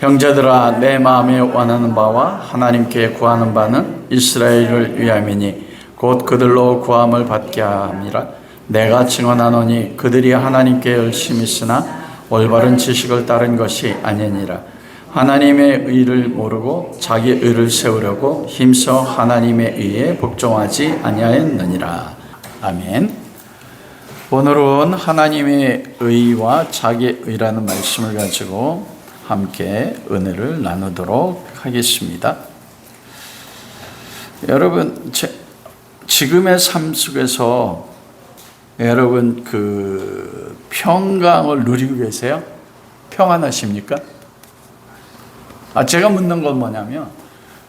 형제들아, 내 마음에 원하는 바와 하나님께 구하는 바는 이스라엘을 위함이니 곧 그들로 구함을 받게 함이라. 내가 증언하노니 그들이 하나님께 열심히 쓰나 올바른 지식을 따른 것이 아니니라. 하나님의 의를 모르고 자기 의를 세우려고 힘써 하나님의 의에 복종하지 아니하였느니라. 아멘. 오늘은 하나님의 의와 자기 의라는 말씀을 가지고 함께 은혜를 나누도록 하겠습니다. 여러분, 지금의 삶 속에서 여러분 평강을 누리고 계세요? 평안하십니까? 제가 묻는 건 뭐냐면,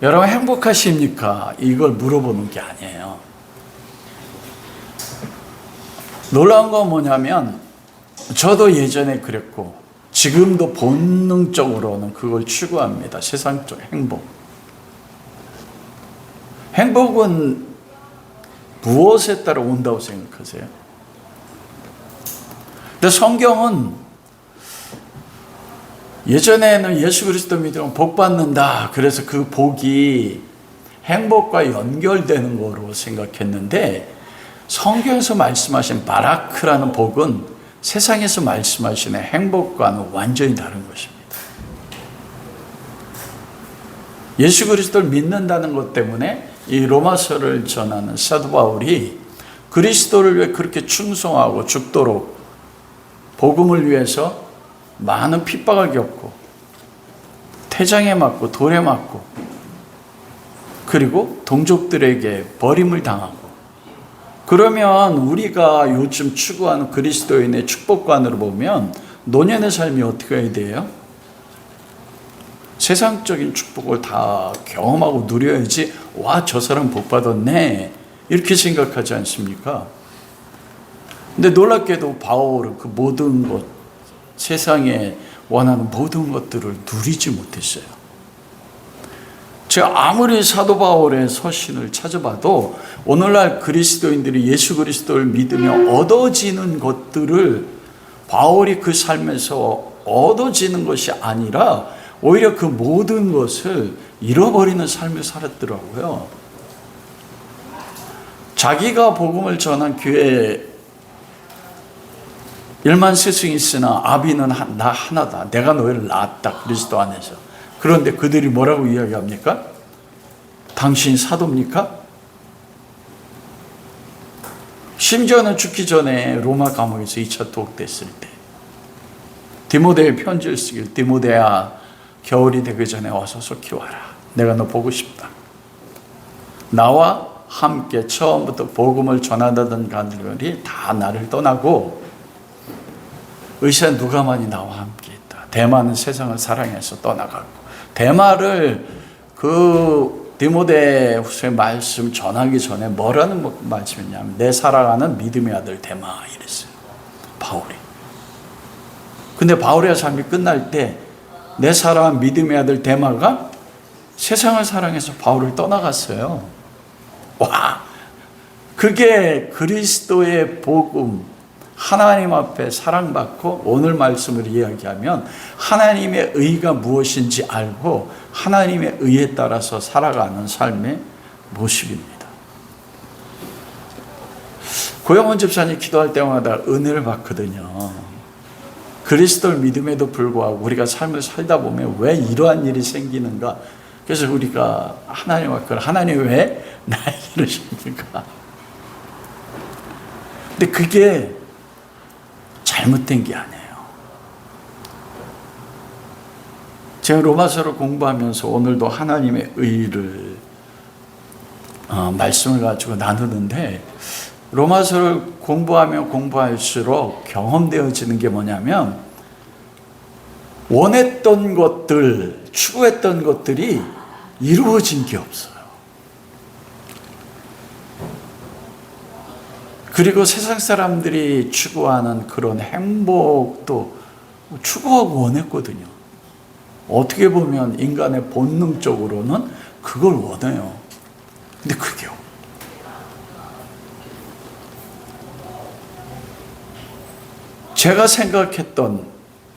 여러분 행복하십니까? 이걸 물어보는 게 아니에요. 놀라운 건 뭐냐면, 저도 예전에 그랬고 지금도 본능적으로는 그걸 추구합니다. 세상적 행복. 행복은 무엇에 따라 온다고 생각하세요? 근데 성경은 예전에는 예수 그리스도 믿으면 복 받는다, 그래서 그 복이 행복과 연결되는 거로 생각했는데, 성경에서 말씀하신 바라크라는 복은 세상에서 말씀하시는 행복과는 완전히 다른 것입니다. 예수 그리스도를 믿는다는 것 때문에 이 로마서를 전하는 사도 바울이 그리스도를 위해 그렇게 충성하고 죽도록 복음을 위해서 많은 핍박을 겪고 태장에 맞고 돌에 맞고 그리고 동족들에게 버림을 당하고, 그러면 우리가 요즘 추구하는 그리스도인의 축복관으로 보면 노년의 삶이 어떻게 해야 돼요? 세상적인 축복을 다 경험하고 누려야지, 와, 저 사람 복 받았네, 이렇게 생각하지 않습니까? 근데 놀랍게도 바울은 그 모든 것, 세상에 원하는 모든 것들을 누리지 못했어요. 제가 아무리 사도 바울의 서신을 찾아봐도 오늘날 그리스도인들이 예수 그리스도를 믿으며 얻어지는 것들을 바울이 그 삶에서 얻어지는 것이 아니라 오히려 그 모든 것을 잃어버리는 삶을 살았더라고요. 자기가 복음을 전한 교회에 1만 스승이 있으나 아비는 나 하나다. 내가 너희를 낳았다, 그리스도 안에서. 그런데 그들이 뭐라고 이야기합니까? 당신 사도입니까? 심지어는 죽기 전에 로마 감옥에서 2차 투옥됐을 때 디모데에 편지를 쓰길, 디모데야, 겨울이 되기 전에 와서 속히 와라. 내가 너 보고 싶다. 나와 함께 처음부터 복음을 전하던 가들이 다 나를 떠나고 의사 누가만이 나와 함께 있다. 대마는 세상을 사랑해서 떠나가고, 대마를 그 디모데 후서의 말씀 전하기 전에 뭐라는 말씀이냐면 내 사랑하는 믿음의 아들 대마, 이랬어요, 바울이. 근데 바울의 삶이 끝날 때 내 사랑하는 믿음의 아들 대마가 세상을 사랑해서 바울을 떠나갔어요. 와, 그게 그리스도의 복음, 하나님 앞에 사랑받고, 오늘 말씀을 이야기하면 하나님의 의가 무엇인지 알고 하나님의 의에 따라서 살아가는 삶의 모습입니다. 고영원 집사님 기도할 때마다 은혜를 받거든요. 그리스도를 믿음에도 불구하고 우리가 삶을 살다 보면 왜 이러한 일이 생기는가? 그래서 우리가 하나님 앞에, 하나님 왜 나에게 이러십니까? 근데 그게 잘못된 게 아니에요. 제가 로마서를 공부하면서 오늘도 하나님의 의를 말씀을 가지고 나누는데, 로마서를 공부하면 공부할수록 경험되어지는 게 뭐냐면, 원했던 것들, 추구했던 것들이 이루어진 게 없어요. 그리고 세상 사람들이 추구하는 그런 행복도 추구하고 원했거든요. 어떻게 보면 인간의 본능적으로는 그걸 원해요. 근데 그게 제가 생각했던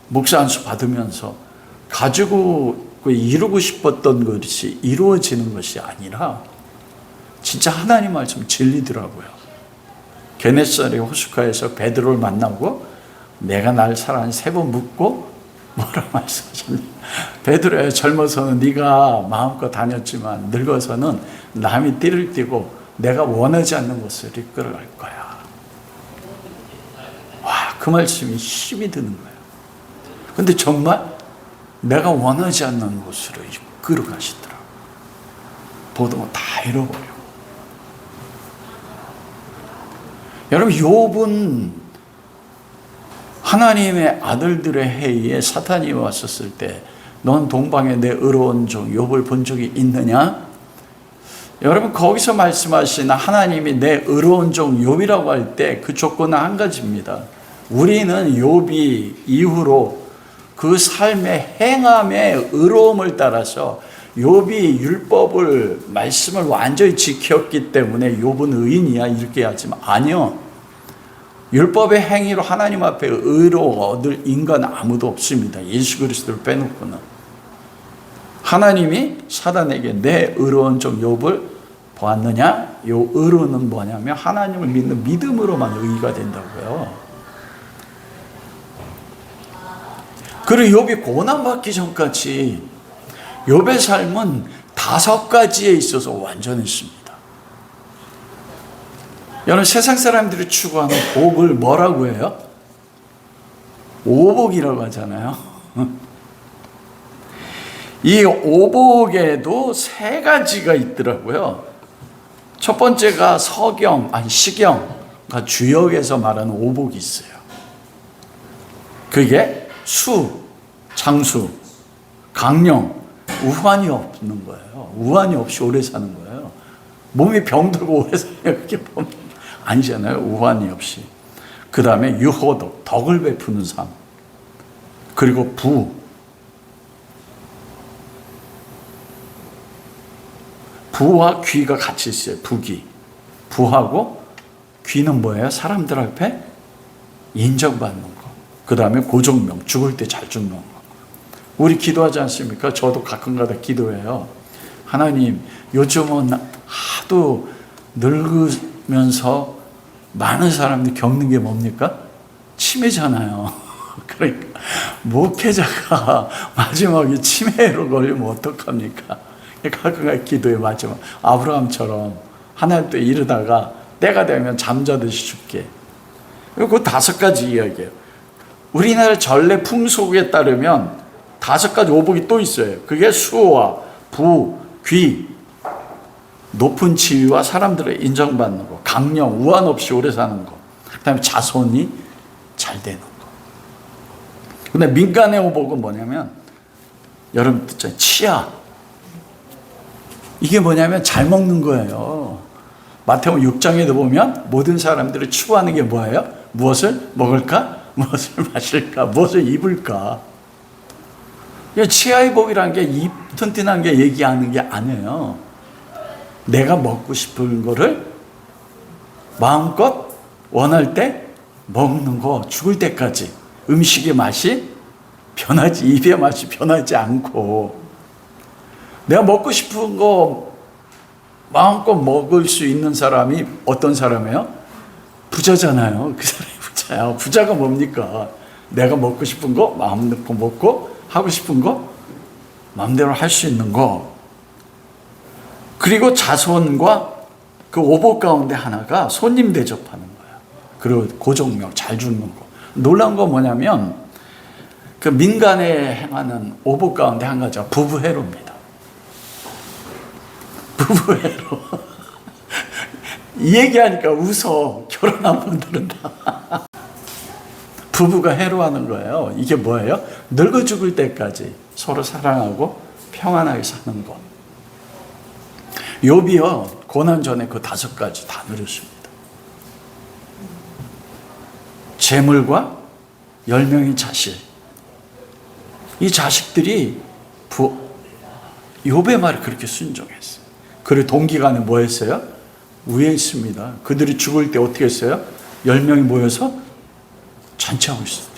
목사 안수 받으면서 가지고 이루고 싶었던 것이 이루어지는 것이 아니라 진짜 하나님 말씀 진리더라고요. 게네사렛 호숫가에서 베드로를 만나고 내가 날 사랑한 3번 묻고 뭐라 말씀하셨냐. 베드로야, 젊어서는 네가 마음껏 다녔지만 늙어서는 남이 띠를 띠고 내가 원하지 않는 곳을 이끌어갈 거야. 와, 그 말씀이 힘이 드는 거예요. 근데 정말 내가 원하지 않는 곳으로 이끌어 가시더라고요. 보통은 다 잃어버리고. 여러분, 욥은 하나님의 아들들의 회의에 사탄이 왔었을 때 넌 동방에 내 의로운 종 욥을 본 적이 있느냐? 여러분, 거기서 말씀하신 하나님이 내 의로운 종 욥이라고 할 때 그 조건은 한 가지입니다. 우리는 욥이 이후로 그 삶의 행함의 의로움을 따라서 욥이 율법을 말씀을 완전히 지켰기 때문에 욥은 의인이야 이렇게 하지만 아니요. 율법의 행위로 하나님 앞에 의로 얻을 인간 아무도 없습니다. 예수 그리스도를 빼놓고는. 하나님이 사단에게 내 의로운 종 욥을 보았느냐? 요 의로는 뭐냐면 하나님을 믿는 믿음으로만 의가 된다고요. 그리고 욥이 고난받기 전까지 욥의 삶은 5가지에 있어서 완전했습니다. 여러분, 세상 사람들이 추구하는 복을 뭐라고 해요? 오복이라고 하잖아요. 이 오복에도 3가지가 있더라고요. 첫 번째가 시경과 주역에서 말하는 오복이 있어요. 그게 수, 장수, 강령, 우환이 없는 거예요. 우환이 없이 오래 사는 거예요. 몸이 병들고 오래 사냐, 그게 보면 아니잖아요. 우환이 없이. 그 다음에 유호덕, 덕을 베푸는 삶. 그리고 부와 귀가 같이 있어요. 부귀. 부하고 귀는 뭐예요? 사람들 앞에 인정받는 거. 그 다음에 고정명, 죽을 때 잘 죽는 거. 우리 기도하지 않습니까? 저도 가끔가다 기도해요. 하나님, 요즘은 하도 늙으면서 많은 사람들이 겪는 게 뭡니까? 치매잖아요. 그러니까 목회자가 마지막에 치매로 걸리면 어떡합니까? 가끔가다 기도해. 마지막 아브라함처럼 하나님 또 이러다가 때가 되면 잠자듯이 죽게. 그리고 그 5가지 이야기예요. 우리나라 전래 풍속에 따르면 5가지 오복이 또 있어요. 그게 수와 부, 귀, 높은 지위와 사람들을 인정받는 거, 강령, 우한 없이 오래 사는 거, 그 다음에 자손이 잘 되는 거. 근데 민간의 오복은 뭐냐면, 여러분 듣잖아요. 치아. 이게 뭐냐면 잘 먹는 거예요. 마태복음 6장에도 보면 모든 사람들을 추구하는 게 뭐예요? 무엇을 먹을까? 무엇을 마실까? 무엇을 입을까? 치아의 복이라는 게 입 튼튼한 게 얘기하는 게 아니에요. 내가 먹고 싶은 거를 마음껏 원할 때 먹는 거, 죽을 때까지 음식의 맛이 변하지, 입의 맛이 변하지 않고, 내가 먹고 싶은 거 마음껏 먹을 수 있는 사람이 어떤 사람이에요? 부자잖아요. 그 사람이 부자야. 부자가 뭡니까? 내가 먹고 싶은 거 마음 놓고 먹고, 하고 싶은 거 마음대로 할 수 있는 거. 그리고 자손과 그 오복 가운데 하나가 손님 대접하는 거야. 그리고 고정명, 잘 죽는 거. 놀라운 건 뭐냐면 그 민간에 행하는 오복 가운데 한 가지가 부부해로입니다. 부부해로. 이 얘기하니까 웃어. 결혼한 분들은 다. 부부가 해로하는 거예요. 이게 뭐예요? 늙어 죽을 때까지 서로 사랑하고 평안하게 사는 것. 욥이요, 고난 전에 그 5가지 다 누렸습니다. 재물과 10명의 자식. 이 자식들이 욥의 말을 그렇게 순종했어요. 그리고 동기간에 뭐 했어요? 위에 있습니다. 그들이 죽을 때 어떻게 했어요? 10명이 모여서 잔치하고 있었어요.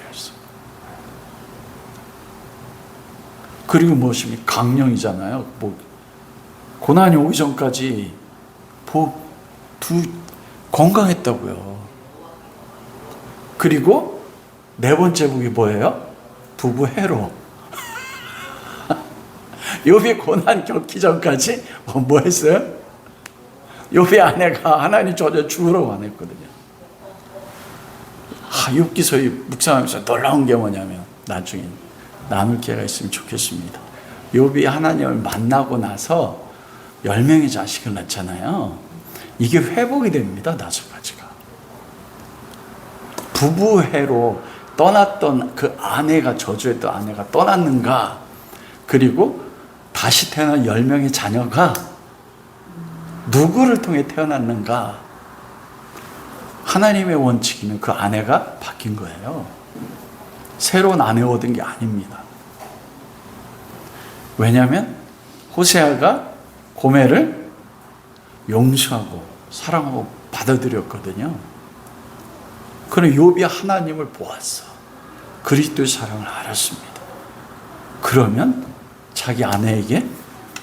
그리고 무엇입니까? 강령이잖아요. 뭐 고난이 오기 전까지 건강했다고요. 그리고 네 번째 복이 뭐예요? 부부 해로. 욥이 고난 겪기 전까지 뭐 했어요? 욥의 아내가 하나님 저저 죽으라고 안 했거든요. 욥기서에 묵상하면서 놀라운 게 뭐냐면, 나중에 나눌 기회가 있으면 좋겠습니다. 욥이 하나님을 만나고 나서 10명의 자식을 낳잖아요. 이게 회복이 됩니다. 5가지가. 부부해로 떠났던 그 아내가, 저주했던 아내가 떠났는가, 그리고 다시 태어난 10명의 자녀가 누구를 통해 태어났는가, 하나님의 원칙이면 그 아내가 바뀐 거예요. 새로운 아내 얻은 게 아닙니다. 왜냐하면 호세아가 고멜을 용서하고 사랑하고 받아들였거든요. 그럼 욥이 하나님을 보았어. 그리스도의 사랑을 알았습니다. 그러면 자기 아내에게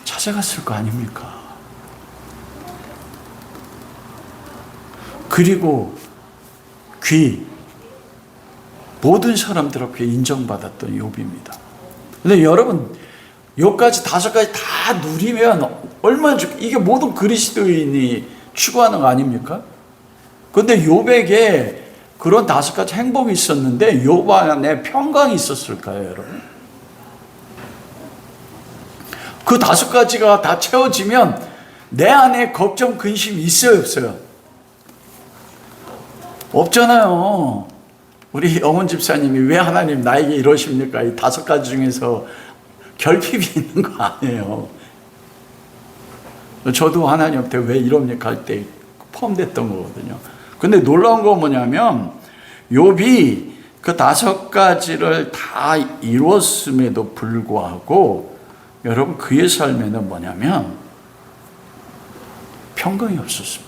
찾아갔을 거 아닙니까? 그리고 모든 사람들 앞에 인정받았던 욥입니다. 근데 여러분, 욥까지 5가지 다 누리면 얼마나 이게 모든 그리스도인이 추구하는 거 아닙니까? 근데 욥에게 그런 5가지 행복이 있었는데 욥 안에 평강이 있었을까요, 여러분? 그 5가지가 다 채워지면 내 안에 걱정, 근심이 있어요, 없어요? 없잖아요. 우리 어문 집사님이 왜 하나님 나에게 이러십니까? 이 5가지 중에서 결핍이 있는 거 아니에요. 저도 하나님한테 왜 이럽니까 할 때 포함됐던 거거든요. 근데 놀라운 건 뭐냐면, 욥이 그 5가지를 다 이뤘음에도 불구하고 여러분, 그의 삶에는 뭐냐면 평강이 없었습니다.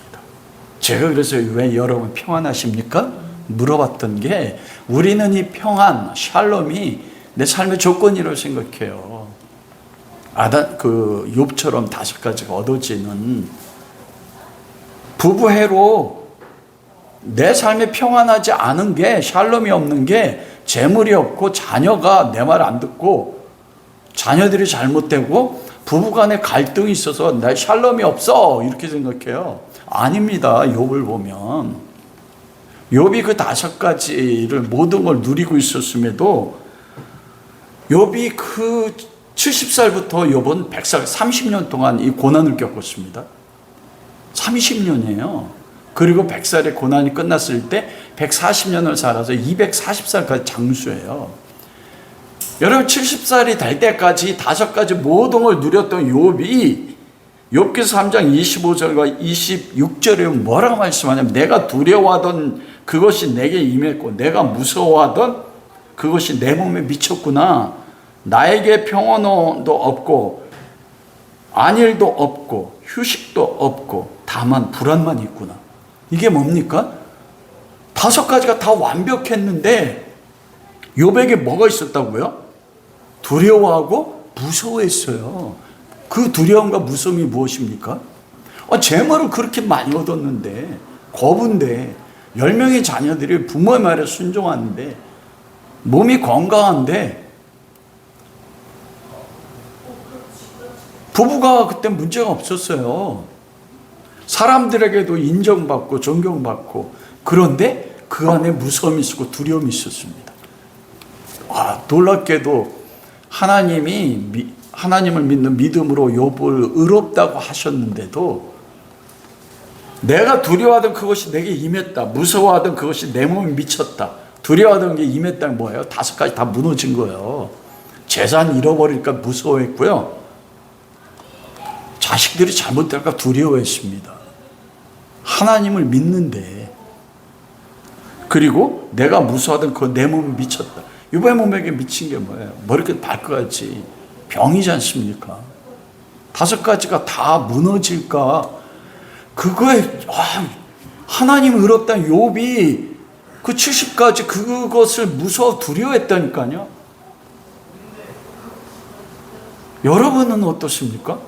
제가 그래서 왜 여러분 평안하십니까? 물어봤던 게, 우리는 이 평안, 샬롬이 내 삶의 조건이라고 생각해요. 욥처럼 5가지가 얻어지는 부부해로 내 삶에 평안하지 않은 게, 샬롬이 없는 게, 재물이 없고 자녀가 내 말 안 듣고 자녀들이 잘못되고 부부간에 갈등이 있어서 나 샬롬이 없어, 이렇게 생각해요. 아닙니다. 욥을 보면 욥이 그 5가지를 모든 걸 누리고 있었음에도, 욥이 그 70살부터 욥은 100살 30년 동안 이 고난을 겪었습니다. 30년이에요. 그리고 100살의 고난이 끝났을 때 140년을 살아서 240살까지 장수해요. 여러분, 70살이 될 때까지 5가지 모든 걸 누렸던 욥이 욥기서 3장 25절과 26절에 뭐라고 말씀하냐면, 내가 두려워하던 그것이 내게 임했고 내가 무서워하던 그것이 내 몸에 미쳤구나. 나에게 평안도 없고 안일도 없고 휴식도 없고 다만 불안만 있구나. 이게 뭡니까? 5가지가 다 완벽했는데 욥에게 뭐가 있었다고요? 두려워하고 무서워했어요. 그 두려움과 무서움이 무엇입니까? 재물을 그렇게 많이 얻었는데, 거부인데, 10명의 자녀들이 부모의 말에 순종하는데, 몸이 건강한데, 부부가 그때 문제가 없었어요. 사람들에게도 인정받고 존경받고, 그런데 그 안에 무서움이 있었고 두려움이 있었습니다. 놀랍게도 하나님을 믿는 믿음으로 욥을 의롭다고 하셨는데도, 내가 두려워하던 그것이 내게 임했다, 무서워하던 그것이 내 몸에 미쳤다, 두려워하던 게 임했다는 뭐예요? 5가지 다 무너진 거예요. 재산 잃어버릴까 무서워했고요, 자식들이 잘못될까 두려워했습니다. 하나님을 믿는데, 그리고 내가 무서워하던 그 내 몸에 미쳤다. 욥의 몸에게 미친 게 뭐예요? 머리끝 발끝까지 병이지 않습니까? 5가지가 다 무너질까? 그거에 하나님을 의롭다는 욥이 그 70가지 그것을 무서워 두려워했다니까요. 여러분은 어떻습니까?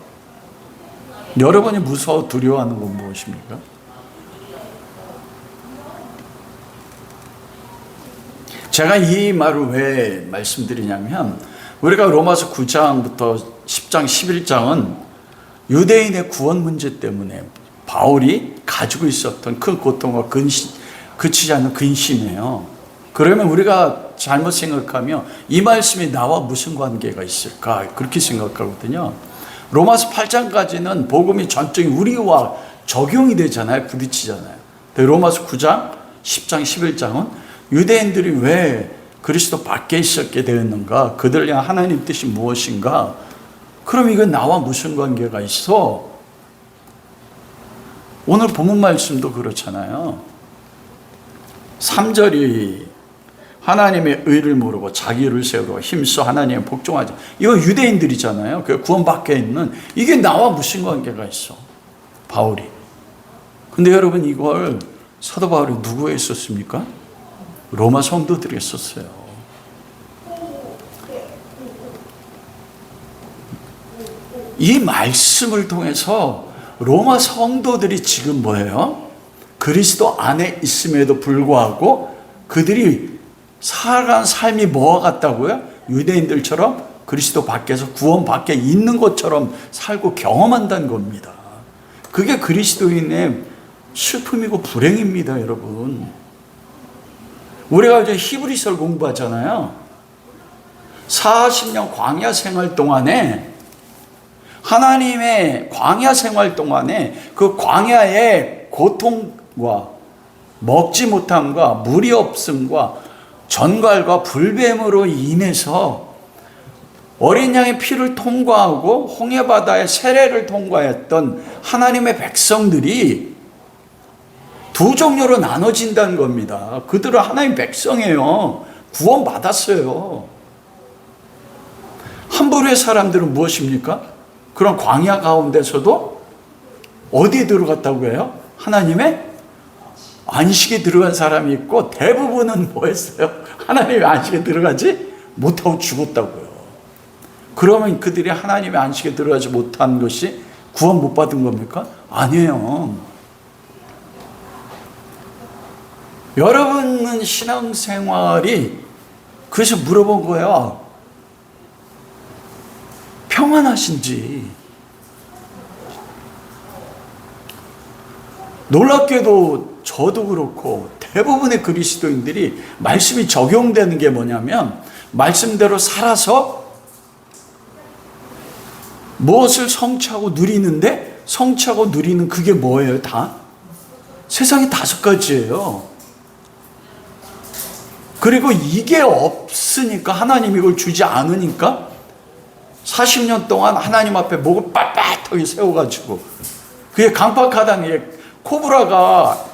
여러분이 무서워 두려워하는 건 무엇입니까? 제가 이 말을 왜 말씀드리냐면, 우리가 로마서 9장부터 10장, 11장은 유대인의 구원 문제 때문에 바울이 가지고 있었던 큰 고통과 그치지 않는 근심이에요. 그러면 우리가 잘못 생각하면 이 말씀이 나와 무슨 관계가 있을까? 그렇게 생각하거든요. 로마서 8장까지는 복음이 전적인 우리와 적용이 되잖아요. 부딪히잖아요. 로마서 9장, 10장, 11장은 유대인들이 왜 그리스도 밖에 있었게 되었는가? 그들 향한 하나님 뜻이 무엇인가? 그럼 이건 나와 무슨 관계가 있어? 오늘 본문 말씀도 그렇잖아요. 3절이 하나님의 의를 모르고 자기를 세우고 힘써 하나님의 복종하지. 이거 유대인들이잖아요. 그 구원 밖에 있는. 이게 나와 무슨 관계가 있어? 바울이. 근데 여러분, 이걸 사도 바울이 누구에 썼습니까? 로마 성도들에게 썼어요. 이 말씀을 통해서 로마 성도들이 지금 뭐예요? 그리스도 안에 있음에도 불구하고 그들이 살아간 삶이 뭐와 같다고요? 유대인들처럼 그리스도 밖에서 구원 밖에 있는 것처럼 살고 경험한다는 겁니다. 그게 그리스도인의 슬픔이고 불행입니다, 여러분. 우리가 이제 히브리서를 공부하잖아요. 40년 광야 생활 동안에, 하나님의 광야 생활 동안에 그 광야의 고통과 먹지 못함과 물이 없음과 전갈과 불뱀으로 인해서 어린 양의 피를 통과하고 홍해바다의 세례를 통과했던 하나님의 백성들이 두 종류로 나눠진다는 겁니다. 그들은 하나님의 백성이에요. 구원받았어요. 한 부류의 사람들은 무엇입니까? 그런 광야 가운데서도 어디에 들어갔다고 해요? 하나님의 안식에 들어간 사람이 있고, 대부분은 뭐 했어요? 하나님의 안식에 들어가지 못하고 죽었다고요. 그러면 그들이 하나님의 안식에 들어가지 못한 것이 구원 못 받은 겁니까? 아니에요. 여러분은 신앙생활이, 그래서 물어본 거예요. 평안하신지. 놀랍게도 저도 그렇고 대부분의 그리스도인들이 말씀이 적용되는 게 뭐냐면, 말씀대로 살아서 무엇을 성취하고 누리는데, 성취하고 누리는 그게 뭐예요? 다 세상에 5가지예요. 그리고 이게 없으니까, 하나님이 이걸 주지 않으니까 40년 동안 하나님 앞에 목을 빳빳하게 세워가지고, 그게 강팍하다는 게, 코브라가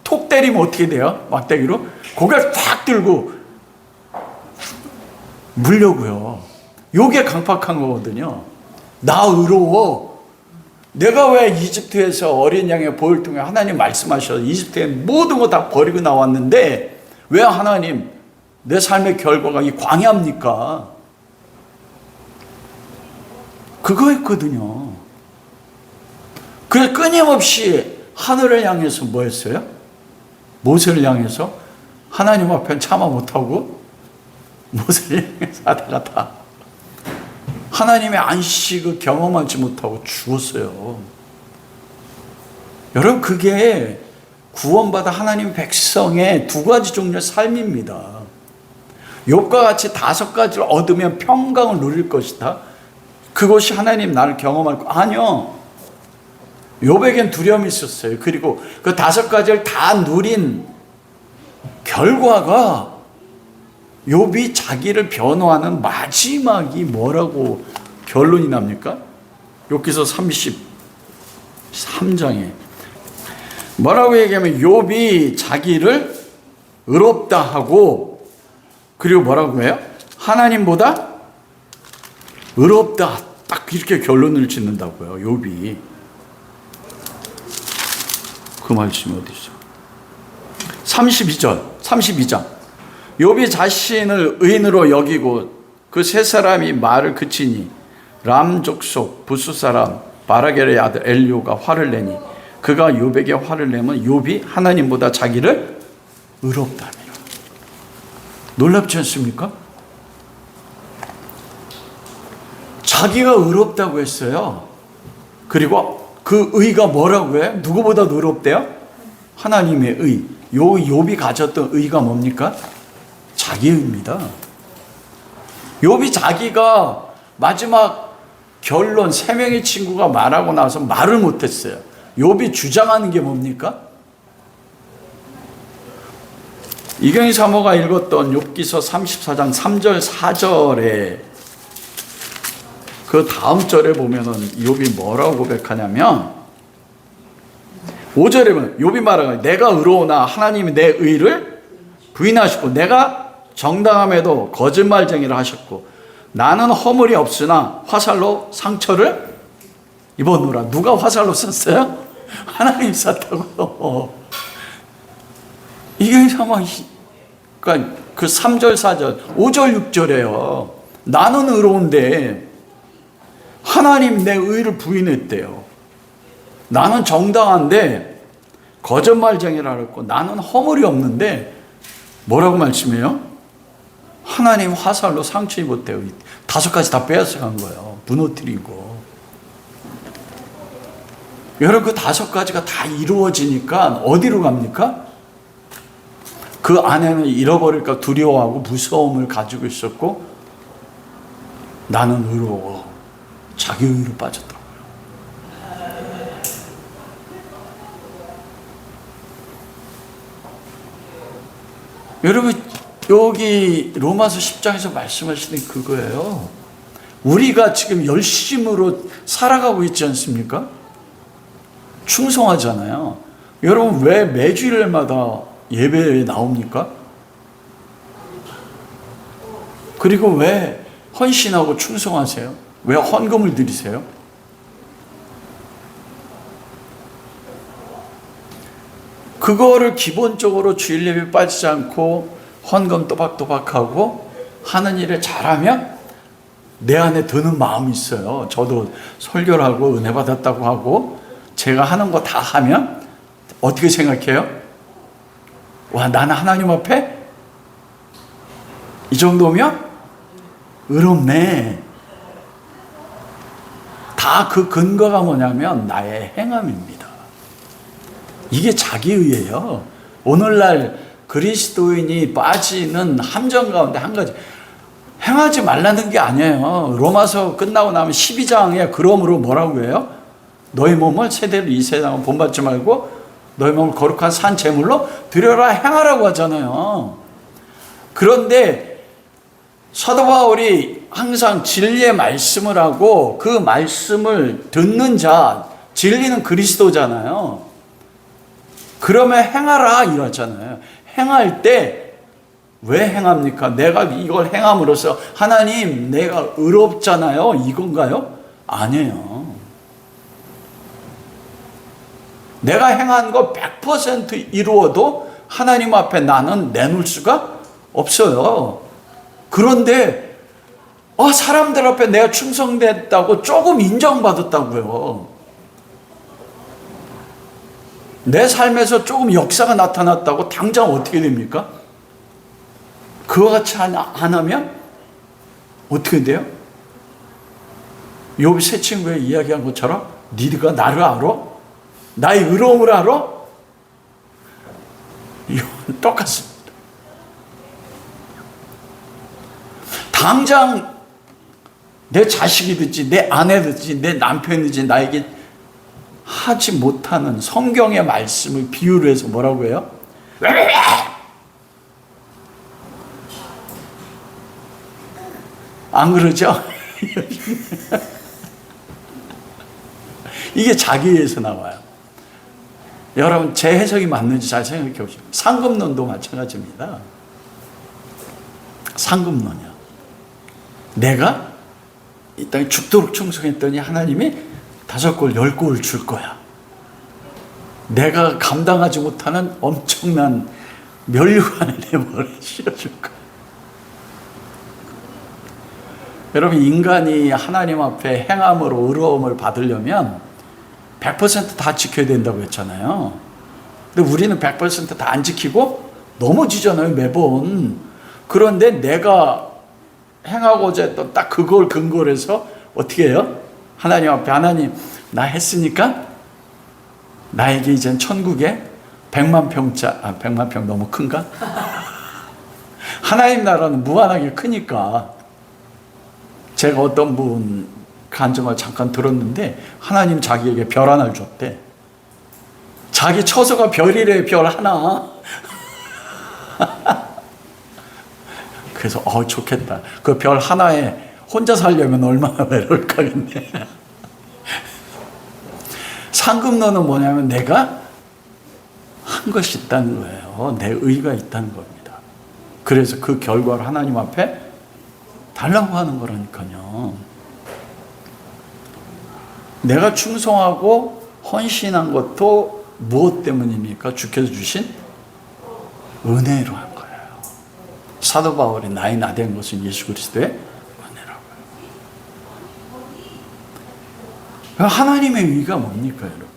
톡 때리면 어떻게 돼요? 막대기로 고개를 탁 들고 물려고요. 요게 강팍한 거거든요. 나 의로워. 내가 왜 이집트에서 어린 양의 보혈 통해 하나님 말씀하셔서 이집트의 모든 거 다 버리고 나왔는데, 왜 하나님 내 삶의 결과가 이 광야입니까? 그거였거든요. 그래서 끊임없이 하늘을 향해서 뭐 했어요? 모세를 향해서 하나님 앞에 참아 못하고 모세를 향해서 하다가 다 하나님의 안식을 경험하지 못하고 죽었어요. 여러분, 그게 구원받아 하나님 백성의 2가지 종류의 삶입니다. 욥과 같이 5가지를 얻으면 평강을 누릴 것이다. 그것이 하나님 나를 경험할 거 아니요. 욥에겐 두려움이 있었어요. 그리고 그 5가지를 다 누린 결과가 욥이 자기를 변호하는 마지막이 뭐라고 결론이 납니까? 욥기서 33장에 뭐라고 얘기하면, 욥이 자기를 의롭다 하고, 그리고 뭐라고 해요? 하나님보다 의롭다. 딱 이렇게 결론을 짓는다고요, 욥이. 그 말씀이 어디 있어? 32장. 욥이 자신을 의인으로 여기고 그 세 사람이 말을 그치니 람 족속 부수 사람 바라겔의 아들 엘리오가 화를 내니 그가 욥에게 화를 내면 욥이 하나님보다 자기를 의롭다니라. 놀랍지 않습니까? 자기가 의롭다고 했어요. 그리고 그 의가 뭐라고 해? 누구보다 의롭대요? 하나님의 의. 욥이 가졌던 의가 뭡니까? 자기의입니다. 욥이 자기가 마지막 결론, 세 명의 친구가 말하고 나서 말을 못했어요. 욥이 주장하는 게 뭡니까? 이경희 사모가 읽었던 욥기서 34장 3절 4절에 그 다음 절에 보면은 욥이 뭐라고 고백하냐면 5절에 보면 욥이 말하기를 내가 의로우나 하나님이 내 의를 부인하시고 내가 정당함에도 거짓말쟁이를 하셨고 나는 허물이 없으나 화살로 상처를 입었노라. 누가 화살로 썼어요? 하나님 썼다고요. 이게 정말 그러니까 그 3절 4절 5절 6절에요. 나는 의로운데 하나님 내 의를 부인했대요. 나는 정당한데 거짓말쟁이라 그랬고 나는 허물이 없는데 뭐라고 말씀해요? 하나님 화살로 상처 입었대요. 5가지 다 빼앗아간 거예요. 무너뜨리고. 여러분 그 5가지가 다 이루어지니까 어디로 갑니까? 그 안에는 잃어버릴까 두려워하고 무서움을 가지고 있었고 나는 의로워. 자기 의로 빠졌다고요. 여러분 여기 로마서 10장에서 말씀하시는 그거예요. 우리가 지금 열심으로 살아가고 있지 않습니까? 충성하잖아요. 여러분 왜 매주일마다 예배에 나옵니까? 그리고 왜 헌신하고 충성하세요? 왜 헌금을 드리세요? 그거를 기본적으로 주일 예배 빠지지 않고 헌금 또박또박하고 하는 일을 잘하면 내 안에 드는 마음이 있어요. 저도 설교를 하고 은혜 받았다고 하고 제가 하는 거 다 하면 어떻게 생각해요? 와, 나는 하나님 앞에 이 정도면 의롭네. 다 그 근거가 뭐냐면 나의 행함입니다. 이게 자기의예요. 오늘날 그리스도인이 빠지는 함정 가운데 한 가지, 행하지 말라는 게 아니에요. 로마서 끝나고 나면 12장에 그러므로 뭐라고 해요? 너희 몸을 세대로 이세상을 본받지 말고 너희 몸을 거룩한 산 제물로 드려라 행하라고 하잖아요. 그런데 사도 바울이 항상 진리의 말씀을 하고 그 말씀을 듣는 자, 진리는 그리스도잖아요. 그러면 행하라 이러잖아요. 행할 때 왜 행합니까? 내가 이걸 행함으로써 하나님 내가 의롭잖아요. 이건가요? 아니에요. 내가 행한 거 100% 이루어도 하나님 앞에 나는 내놓을 수가 없어요. 그런데 사람들 앞에 내가 충성됐다고 조금 인정받았다고요. 내 삶에서 조금 역사가 나타났다고 당장 어떻게 됩니까? 그와 같이 안 하면 어떻게 돼요? 욥이 세 친구에 이야기한 것처럼 네가 나를 알아? 나의 의로움을 알아? 이건 똑같습니다. 당장 내 자식이 듣지, 내 아내 듣지, 내 남편이 듣지 나에게 하지 못하는 성경의 말씀을 비유를 해서 뭐라고 해요? 안 그러죠? 이게 자기에서 나와요. 여러분 제 해석이 맞는지 잘 생각해 보십시오. 상급론도 마찬가지입니다. 상급론이요. 내가 이 땅에 죽도록 충성했더니 하나님이 5골 10골을 줄 거야. 내가 감당하지 못하는 엄청난 면류관을 내 머리에 씌워줄 거야. 여러분, 인간이 하나님 앞에 행함으로 의로움을 받으려면 100%다 지켜야 된다고 했잖아요. 근데 우리는 100%다 안 지키고 넘어지잖아요, 매번. 그런데 내가 행하고자 했던 딱 그걸 근거로 해서 어떻게 해요? 하나님 앞에, 하나님, 나 했으니까 나에게 이젠 천국에 100만 평 너무 큰가? 하나님 나라는 무한하게 크니까. 제가 어떤 분 간증을 잠깐 들었는데, 하나님 자기에게 별 하나를 줬대. 자기 처소가 별이래, 별 하나. 그래서 좋겠다. 그 별 하나에 혼자 살려면 얼마나 외로울까 근데. 상급론은 뭐냐면 내가 한 것이 있다는 거예요. 내 의가 있다는 겁니다. 그래서 그 결과를 하나님 앞에 달라고 하는 거라니까요. 내가 충성하고 헌신한 것도 무엇 때문입니까? 주께서 주신 은혜로 한 거예요. 사도 바울이 나의 나된 것은 예수 그리스도의 은혜라고요. 하나님의 의가 뭡니까, 여러분?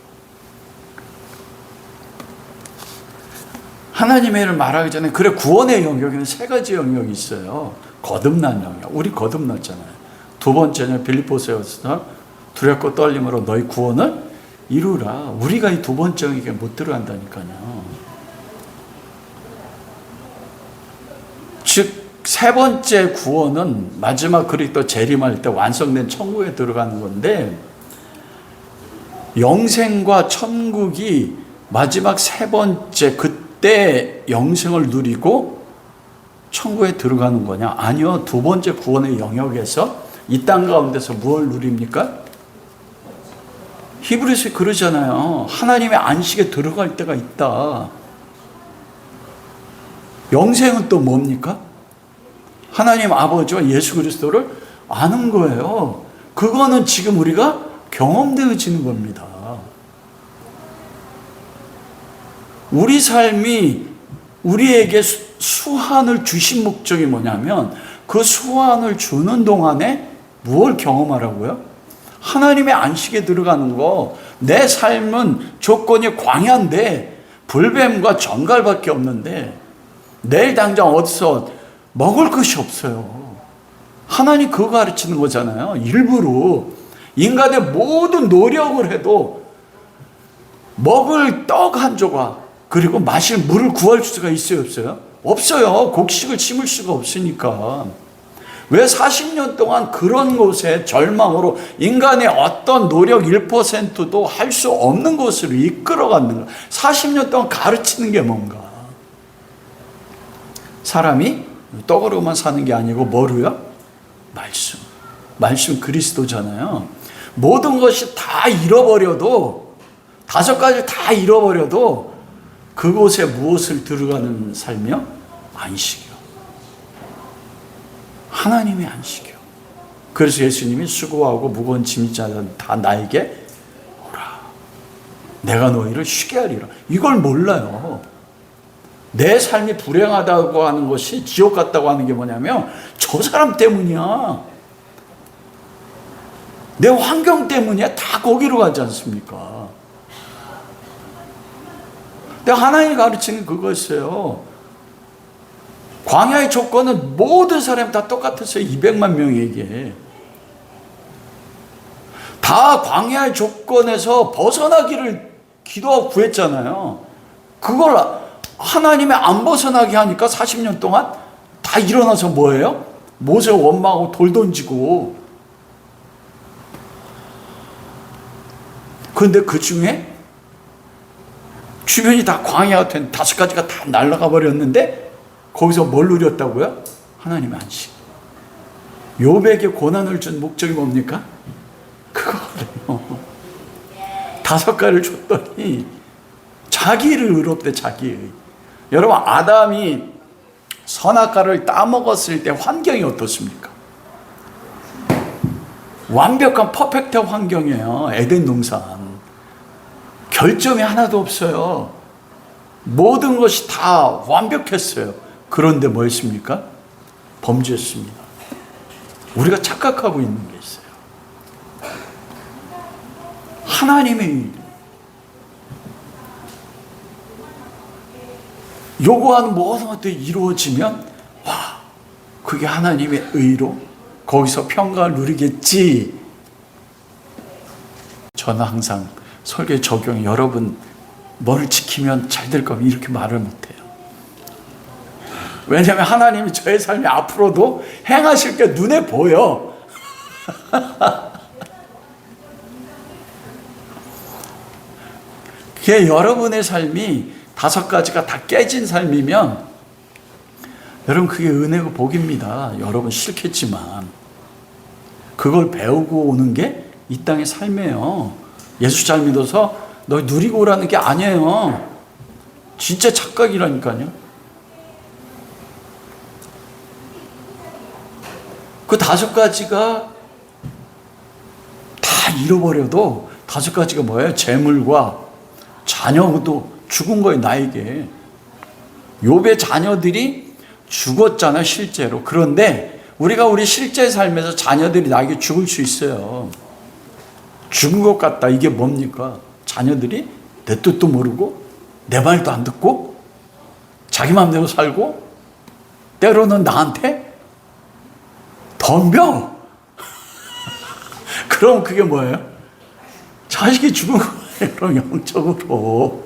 하나님의 의를 말하기 전에, 그래, 구원의 영역에는 세 가지 영역이 있어요. 거듭난 영역. 우리 거듭났잖아요. 두 번째는 빌립보서에서 두렵고 떨림으로 너희 구원을 이루라. 우리가 이 두 번째 영역에 못 들어간다니까요. 즉, 세 번째 구원은 마지막 그리스도 재림할 때 완성된 천국에 들어가는 건데, 영생과 천국이 마지막 세 번째, 그때 영생을 누리고 천국에 들어가는 거냐? 아니요. 두 번째 구원의 영역에서 이 땅 가운데서 무엇을 누립니까? 히브리서에 그러잖아요. 하나님의 안식에 들어갈 때가 있다. 영생은 또 뭡니까? 하나님 아버지와 예수 그리스도를 아는 거예요. 그거는 지금 우리가 경험되어지는 겁니다. 우리 삶이 우리에게 수한을 주신 목적이 뭐냐면, 그 수한을 주는 동안에 무엇을 경험하라고요? 하나님의 안식에 들어가는 거. 내 삶은 조건이 광야인데 불뱀과 정갈밖에 없는데 내일 당장 어디서 먹을 것이 없어요. 하나님 그거 가르치는 거잖아요. 일부러 인간의 모든 노력을 해도 먹을 떡 한 조각, 그리고 마실 물을 구할 수가 있어요, 없어요? 없어요. 곡식을 심을 수가 없으니까. 왜 40년 동안 그런 곳에 절망으로 인간의 어떤 노력 1%도 할 수 없는 곳으로 이끌어갔는가? 40년 동안 가르치는 게 뭔가? 사람이 떡으로만 사는 게 아니고 뭐로요? 말씀. 말씀 그리스도잖아요. 모든 것이 다 잃어버려도, 5가지 다 잃어버려도 그곳에 무엇을 들어가는 삶이요? 안식이요. 하나님의 안식이요. 그래서 예수님이 수고하고 무거운 짐이 자는 다 나에게 오라. 내가 너희를 쉬게 하리라. 이걸 몰라요. 내 삶이 불행하다고 하는 것이, 지옥 같다고 하는 게 뭐냐면 저 사람 때문이야. 내 환경 때문이야. 다 거기로 가지 않습니까? 근데 하나님이 가르치는 그거였어요. 광야의 조건은 모든 사람이 다 똑같았어요. 200만 명에게. 다 광야의 조건에서 벗어나기를 기도하고 구했잖아요. 그걸 하나님이 안 벗어나게 하니까 40년 동안 다 일어나서 뭐예요? 모세 원망하고 돌 던지고. 그런데 그 중에 주변이 다 광야가 된 5가지가 다 날아가 버렸는데 거기서 뭘 누렸다고요? 하나님의 안식. 욥에게 고난을 준 목적이 뭡니까? 그거거든요. 5가지를 줬더니 자기를 의롭대, 자기의. 여러분, 아담이 선악과를 따먹었을 때 환경이 어떻습니까? 완벽한 퍼펙트 환경이에요. 에덴 동산. 결점이 하나도 없어요. 모든 것이 다 완벽했어요. 그런데 뭐 했습니까? 범죄했습니다. 우리가 착각하고 있는 게 있어요. 하나님이 요구하는 모든 것들이 이루어지면 와, 그게 하나님의 의로 거기서 평강을 누리겠지. 저는 항상 설교 적용에 여러분 뭐를 지키면 잘 될 거면 이렇게 말을 못해요. 왜냐하면 하나님이 저의 삶에 앞으로도 행하실 게 눈에 보여. 그게 여러분의 삶이 5가지가 다 깨진 삶이면 여러분 그게 은혜고 복입니다. 여러분 싫겠지만 그걸 배우고 오는 게 이 땅의 삶이에요. 예수 잘 믿어서 너 누리고 오라는 게 아니에요. 진짜 착각이라니까요. 그 5가지가 다 잃어버려도 5가지가 뭐예요? 재물과 자녀도 죽은 거예요. 나에게 욥의 자녀들이 죽었잖아요, 실제로. 그런데 우리가 우리 실제 삶에서 자녀들이 나에게 죽을 수 있어요. 죽은 것 같다. 이게 뭡니까? 자녀들이 내 뜻도 모르고 내 말도 안 듣고 자기 마음대로 살고 때로는 나한테 덤벼. 그럼 그게 뭐예요? 자식이 죽은 거예요. 그럼 영적으로.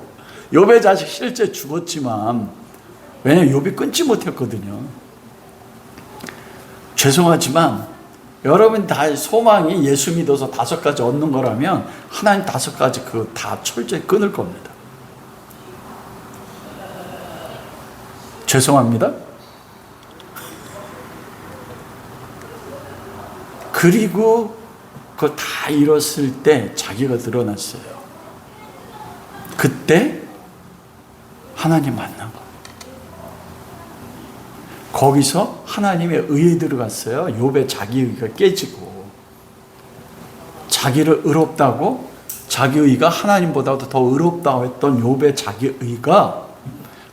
욥의 자식 실제 죽었지만 왜냐하면 욥이 끊지 못했거든요. 죄송하지만 여러분 다 소망이 예수 믿어서 5가지 얻는 거라면 하나님 5가지 그거 다 철저히 끊을 겁니다. 죄송합니다. 그리고 그거 다 잃었을 때 자기가 드러났어요. 그때 하나님 만난 거. 거기서 하나님의 의에 들어갔어요. 욥의 자기의가 깨지고 자기를 의롭다고 자기의가 하나님보다도 더 의롭다고 했던 욥의 자기의가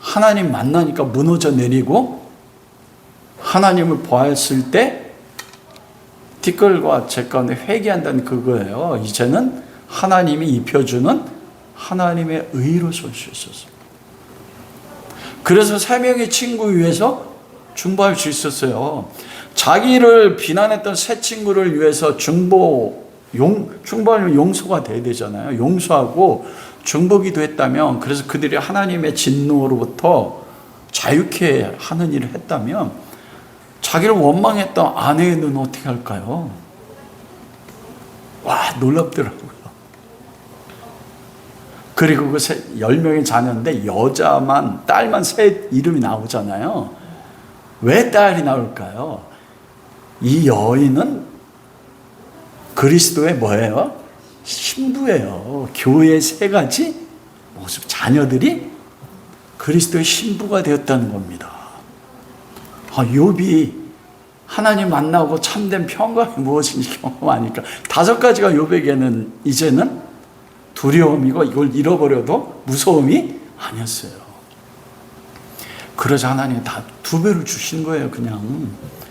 하나님 만나니까 무너져 내리고 하나님을 보았을 때 티끌과 제 가운데 회개한다는 그거예요. 이제는 하나님이 입혀주는 하나님의 의로 설 수 있었어요. 그래서 3명의 친구 위해서 중보할 수 있었어요. 자기를 비난했던 세 친구를 위해서 중보하면 용서가 돼야 되잖아요. 용서하고 중보기도 했다면, 그래서 그들이 하나님의 진노로부터 자유케 하는 일을 했다면 자기를 원망했던 아내의 눈은 어떻게 할까요? 와, 놀랍더라고요. 그리고 그 10명의 자녀인데 여자만, 딸만 셋 이름이 나오잖아요. 왜 딸이 나올까요? 이 여인은 그리스도의 뭐예요? 신부예요. 교회의 3가지 모습, 자녀들이 그리스도의 신부가 되었다는 겁니다. 욥이 하나님 만나고 참된 평강이 무엇인지 경험하니까 5가지가 욥에게는 이제는 두려움이고 이걸 잃어버려도 무서움이 아니었어요. 그러자 하나님이 다 2배를 주신 거예요. 그냥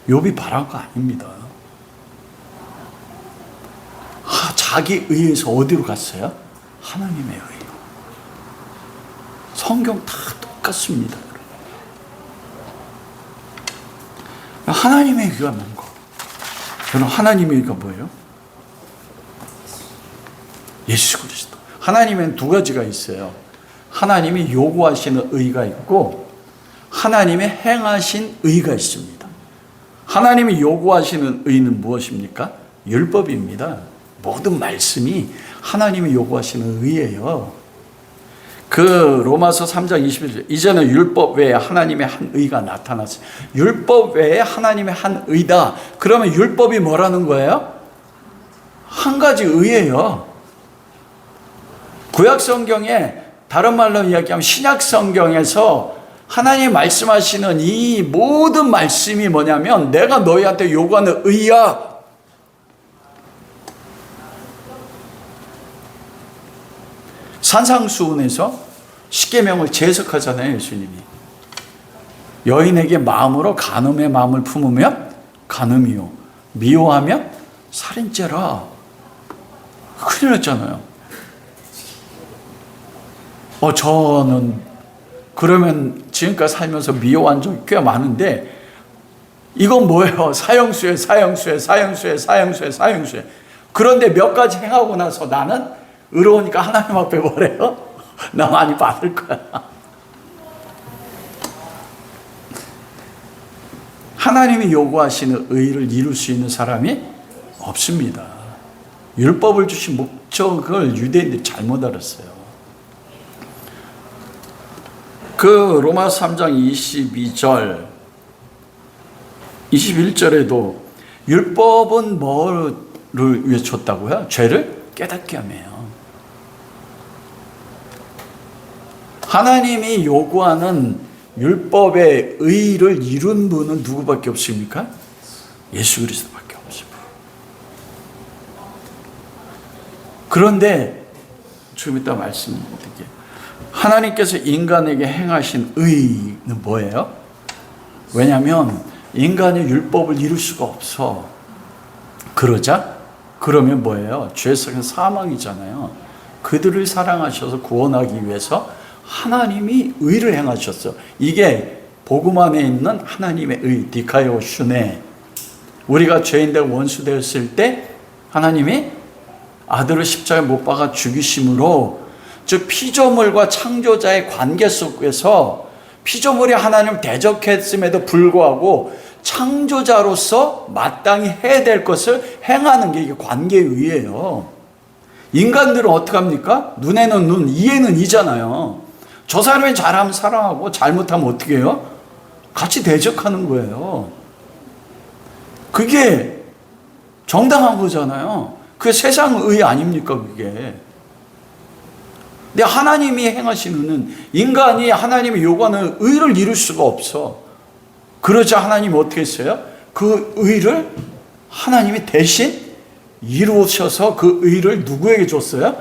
욥이 바란 거 아닙니다. 자기 의에서 어디로 갔어요? 하나님의 의로. 성경 다 똑같습니다. 하나님의 의가 뭔가? 저는 하나님의 의가 뭐예요? 예수 그리스도. 하나님은 2가지가 있어요. 하나님이 요구하시는 의가 있고 하나님의 행하신 의가 있습니다. 하나님이 요구하시는 의는 무엇입니까? 율법입니다. 모든 말씀이 하나님이 요구하시는 의예요. 그 로마서 3장 21절, 이제는 율법 외에 하나님의 한 의가 나타났어요. 율법 외에 하나님의 한 의다. 그러면 율법이 뭐라는 거예요? 한 가지 의예요. 구약 성경에, 다른 말로 이야기하면 신약 성경에서 하나님 말씀하시는 이 모든 말씀이 뭐냐면 내가 너희한테 요구하는 의야. 산상수훈에서 십계명을 재해석하잖아요, 예수님이. 여인에게 마음으로 간음의 마음을 품으면 간음이요, 미워하면 살인죄라. 큰일 났잖아요. 저는 그러면 지금까지 살면서 미워한 적이 꽤 많은데 이건 뭐예요? 사형수에. 그런데 몇 가지 행하고 나서 나는 의로우니까 하나님 앞에 뭐래요? 나 많이 받을 거야. 하나님이 요구하시는 의를 이룰 수 있는 사람이 없습니다. 율법을 주신 목적을 유대인들이 잘못 알았어요. 그 로마서 3장 22절 21절에도 율법은 뭐를 위해 줬다고요? 죄를 깨닫게 하며요. 하나님이 요구하는 율법의 의를 이룬 분은 누구밖에 없습니까? 예수 그리스도밖에 없습니다. 그런데 좀 이따 말씀드릴게요. 하나님께서 인간에게 행하신 의는 뭐예요? 왜냐하면 인간이 율법을 이룰 수가 없어. 그러면 뭐예요? 죄성은 사망이잖아요. 그들을 사랑하셔서 구원하기 위해서 하나님이 의를 행하셨어. 이게 복음 안에 있는 하나님의 의, 디카이오 슈네. 우리가 죄인되고 원수 되었을 때 하나님이 아들을 십자가에 못 박아 죽이심으로, 즉 피조물과 창조자의 관계 속에서 피조물이 하나님을 대적했음에도 불구하고 창조자로서 마땅히 해야 될 것을 행하는 게 이게 관계의 의예요. 인간들은 어떻게 합니까? 눈에는 눈, 이에는 이잖아요. 저 사람이 잘하면 사랑하고 잘못하면 어떻게 해요? 같이 대적하는 거예요. 그게 정당한 거잖아요. 그게 세상의 아닙니까, 그게. 근데 하나님이 행하신 의는 인간이 하나님이 요구하는 의를 이룰 수가 없어. 그러자 하나님이 어떻게 했어요? 그 의를 하나님이 대신 이루셔서 그 의를 누구에게 줬어요?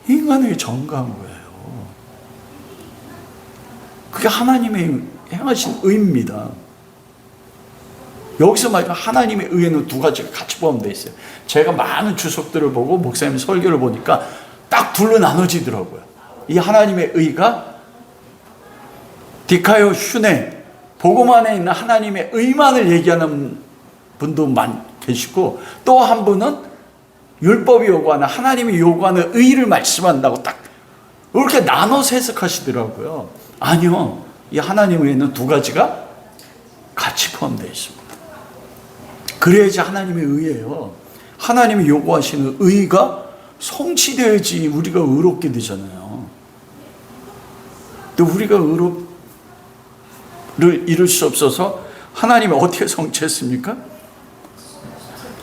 인간에게 전가한 거예요. 그게 하나님의 행하신 의입니다. 여기서 말이야, 하나님의 의에는 두 가지가 같이 포함되어 있어요. 제가 많은 주석들을 보고 목사님 설교를 보니까 딱 둘로 나눠지더라고요. 이 하나님의 의가 디카요 슈네, 복음 안에 있는 하나님의 의만을 얘기하는 분도 계시고, 또 한 분은 율법이 요구하는, 하나님이 요구하는 의를 말씀한다고 딱 이렇게 나눠서 해석하시더라고요. 아니요, 이 하나님의 의는 두 가지가 같이 포함되어 있습니다. 그래야지 하나님의 의예요. 하나님이 요구하시는 의가 성취되어야지 우리가 의롭게 되잖아요. 또 우리가 의를 이룰 수 없어서 하나님이 어떻게 성취했습니까?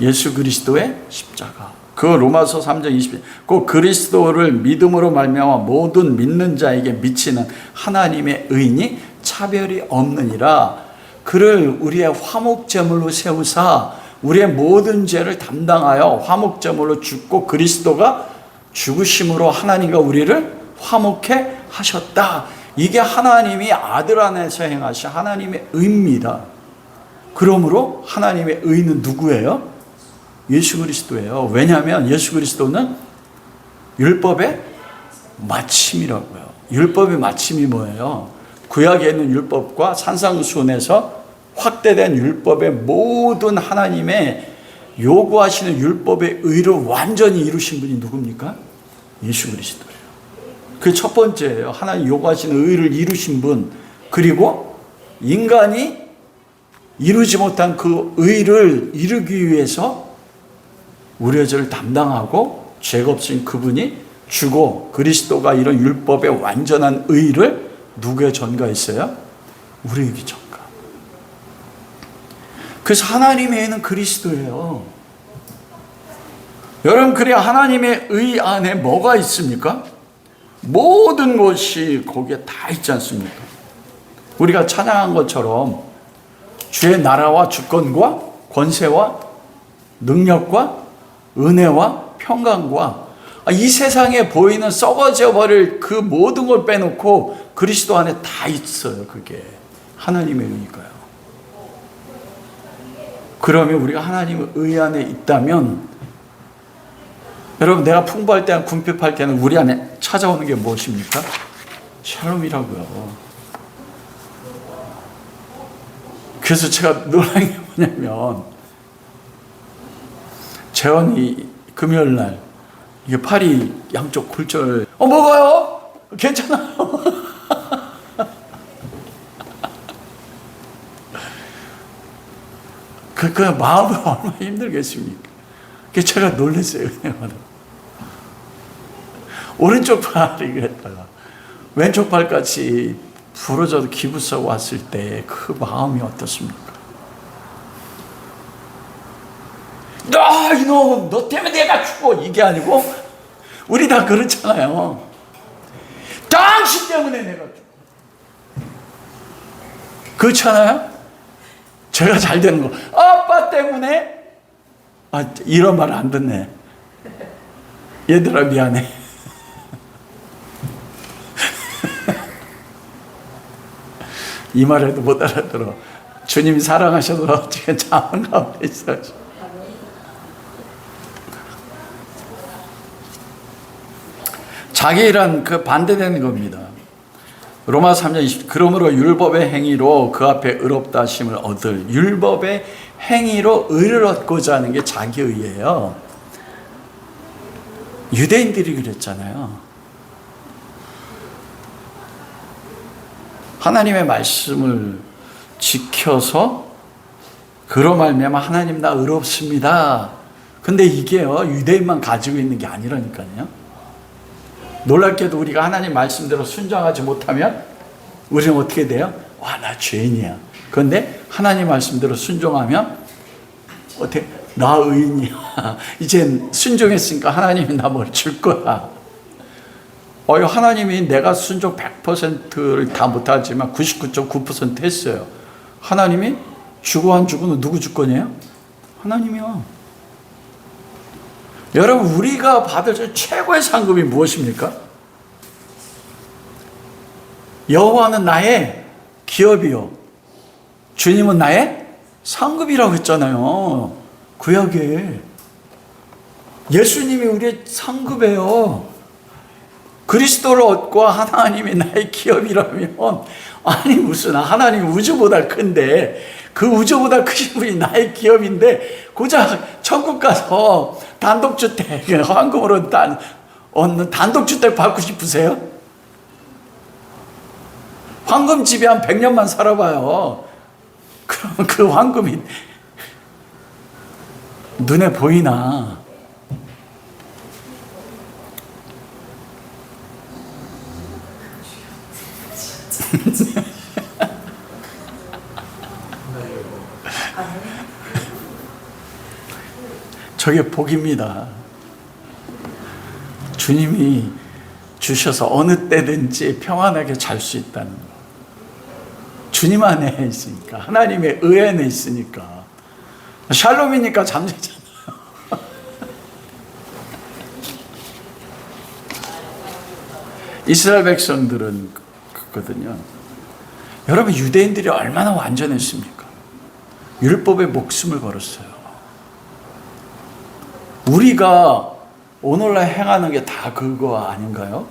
예수 그리스도의 십자가. 그 로마서 3장 20절, 그 그리스도를 믿음으로 말미암아 모든 믿는 자에게 미치는 하나님의 의인이 차별이 없느니라. 그를 우리의 화목제물로 세우사 우리의 모든 죄를 담당하여 화목제물로 죽고 그리스도가 죽으심으로 하나님과 우리를 화목해 하셨다. 이게 하나님이 아들 안에서 행하신 하나님의 의입니다. 그러므로 하나님의 의는 누구예요? 예수 그리스도예요. 왜냐하면 예수 그리스도는 율법의 마침이라고요. 율법의 마침이 뭐예요? 구약에 있는 율법과 산상수훈에서 확대된 율법의 모든 하나님의 요구하시는 율법의 의를 완전히 이루신 분이 누굽니까? 예수 그리스도예요. 그 첫 번째예요. 하나님 요구하시는 의를 이루신 분, 그리고 인간이 이루지 못한 그 의를 이루기 위해서 우리의 죄를 담당하고 죄가 없으신 그분이 주고, 그리스도가 이런 율법의 완전한 의를 누구에 전가했어요? 우리에게 전가. 그래서 하나님의 의는 그리스도예요. 여러분, 그래 하나님의 의 안에 뭐가 있습니까? 모든 것이 거기에 다 있지 않습니까? 우리가 찬양한 것처럼 주의 나라와 주권과 권세와 능력과 은혜와 평강과 이 세상에 보이는 썩어져 버릴 그 모든 걸 빼놓고 그리스도 안에 다 있어요. 그게 하나님의 의니까요. 그러면 우리가 하나님의 의 안에 있다면, 여러분, 내가 풍부할 때나 궁핍할 때는 우리 안에 찾아오는 게 무엇입니까? 샬롬이라고요. 그래서 제가 놀란 게 뭐냐면, 재원이 금요일 날 이게 팔이 양쪽 골절, 먹어요? 괜찮아요. 그 마음이 얼마나 힘들겠습니까? 그래서 제가 놀랐어요. 오른쪽 팔이 그랬다가 왼쪽 팔같이 부러져도 기부서 왔을 때 그 마음이 어떻습니까? 이놈, 너 때문에 내가 죽어, 이게 아니고, 우리 다 그렇잖아요. 당신 때문에 내가 죽어. 그렇잖아요? 제가 잘 되는 거, 아빠 때문에. 이런 말 안 듣네. 얘들아, 미안해. 이 말에도 못 알아들어. 주님이 사랑하셔서 지금 자만 가운데 있어요. 자기 일은 그 반대되는 겁니다. 로마 3장 20, 그러므로 율법의 행위로 그 앞에 의롭다 하심을 얻을, 율법의 행위로 의를 얻고자 하는 게 자기의예요. 유대인들이 그랬잖아요. 하나님의 말씀을 지켜서 그로 말미암아 하나님 나 의롭습니다. 근데 이게요, 유대인만 가지고 있는 게 아니라니까요. 놀랍게도 우리가 하나님 말씀대로 순종하지 못하면 우리는 어떻게 돼요? 나 죄인이야. 그런데 하나님 말씀대로 순종하면 어떻게? 나 의인이야. 이제 순종했으니까 하나님이 나 뭘 줄 거야. 하나님이 내가 순종 100%를 다 못하지만 99.9% 했어요. 하나님이 주고 안 주고는 누구 주권이에요? 하나님이요. 여러분, 우리가 받을 최고의 상급이 무엇입니까? 여호와는 나의 기업이요, 주님은 나의 상급이라고 했잖아요. 구약에 예수님이 우리의 상급이에요. 그리스도를 얻고 하나님이 나의 기업이라면, 아니 무슨 하나님 우주보다 큰데, 그 우주보다 크신 분이 나의 기업인데 고작 천국 가서 단독주택, 황금으로 얻는 단독주택 받고 싶으세요? 황금집에 한 100년만 살아봐요. 그럼 그 황금이 눈에 보이나? 저게 복입니다. 주님이 주셔서 어느 때든지 평안하게 잘 수 있다는 거. 주님 안에 있으니까, 하나님의 의 안에 있으니까. 샬롬이니까 잠자잖아요. 이스라엘 백성들은 그거든요. 여러분, 유대인들이 얼마나 완전했습니까? 율법에 목숨을 걸었어요. 우리가 오늘날 행하는 게 다 그거 아닌가요?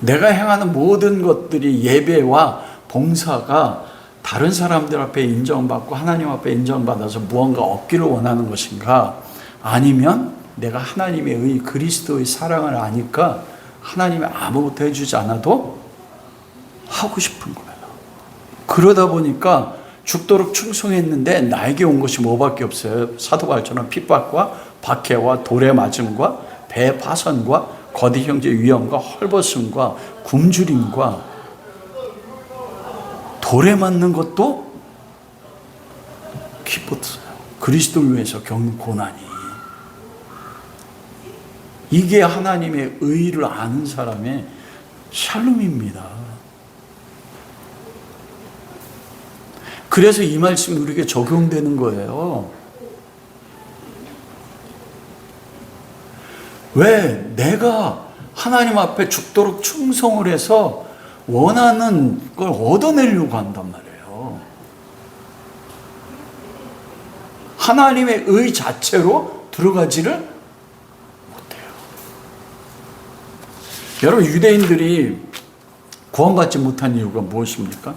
내가 행하는 모든 것들이 예배와 봉사가 다른 사람들 앞에 인정받고 하나님 앞에 인정받아서 무언가 얻기를 원하는 것인가? 아니면 내가 하나님의 의, 그리스도의 사랑을 아니까 하나님이 아무것도 해주지 않아도 하고 싶은 거예요. 그러다 보니까 죽도록 충성했는데 나에게 온 것이 뭐밖에 없어요? 사도 바울처럼 핍박과 박해와 돌에 맞음과 배 파선과 거대 형제 위험과 헐벗음과 굶주림과 돌에 맞는 것도 기뻤어요. 그리스도를 위해서 겪는 고난이. 이게 하나님의 의를 아는 사람의 샬롬입니다. 그래서 이 말씀이 우리에게 적용되는 거예요. 왜? 내가 하나님 앞에 죽도록 충성을 해서 원하는 걸 얻어내려고 한단 말이에요. 하나님의 의 자체로 들어가지를 못해요. 여러분, 유대인들이 구원받지 못한 이유가 무엇입니까?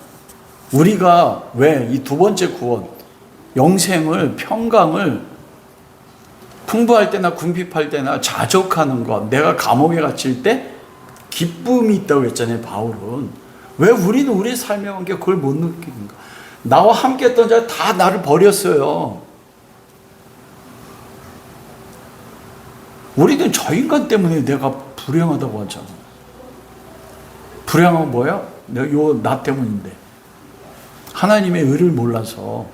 우리가 왜 이 두 번째 구원, 영생을, 평강을 풍부할 때나 궁핍할 때나 자족하는 것, 내가 감옥에 갇힐 때 기쁨이 있다고 했잖아요, 바울은. 왜 우리는 우리의 삶의 관계 그걸 못 느끼는가? 나와 함께 했던 자 다 나를 버렸어요. 우리는 저 인간 때문에 내가 불행하다고 하잖아. 불행한 건 뭐야? 나 때문인데. 하나님의 의를 몰라서.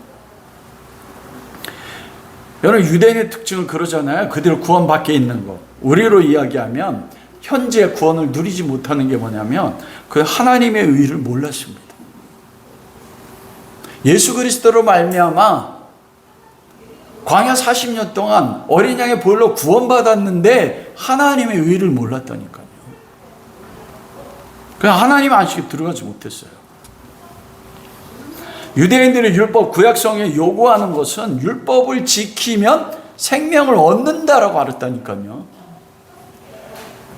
여러분, 유대인의 특징은 그러잖아요. 그대로 구원 밖에 있는 거. 우리로 이야기하면 현재 구원을 누리지 못하는 게 뭐냐면 그 하나님의 의를 몰랐습니다. 예수 그리스도로 말미암아 광야 40년 동안 어린 양의 보혈로 구원받았는데 하나님의 의를 몰랐다니까요. 그냥 하나님 안식에 들어가지 못했어요. 유대인들의 율법, 구약성에 요구하는 것은 율법을 지키면 생명을 얻는다라고 알았다니까요.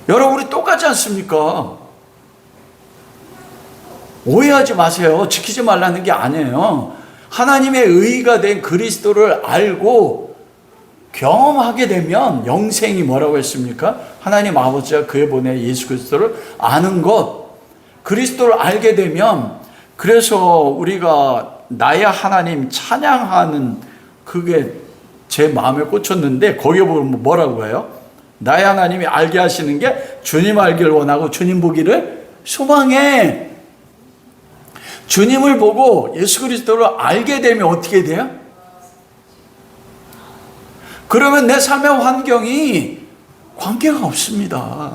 여러분, 우리 똑같지 않습니까? 오해하지 마세요. 지키지 말라는 게 아니에요. 하나님의 의가 된 그리스도를 알고 경험하게 되면 영생이 뭐라고 했습니까? 하나님 아버지가 그에 보내 예수 그리스도를 아는 것, 그리스도를 알게 되면, 그래서 우리가 나의 하나님 찬양하는 그게 제 마음에 꽂혔는데, 거기에 보면 뭐라고 해요? 나의 하나님이 알게 하시는 게 주님 알기를 원하고 주님 보기를 소망해. 주님을 보고 예수 그리스도를 알게 되면 어떻게 돼요? 그러면 내 삶의 환경이 관계가 없습니다.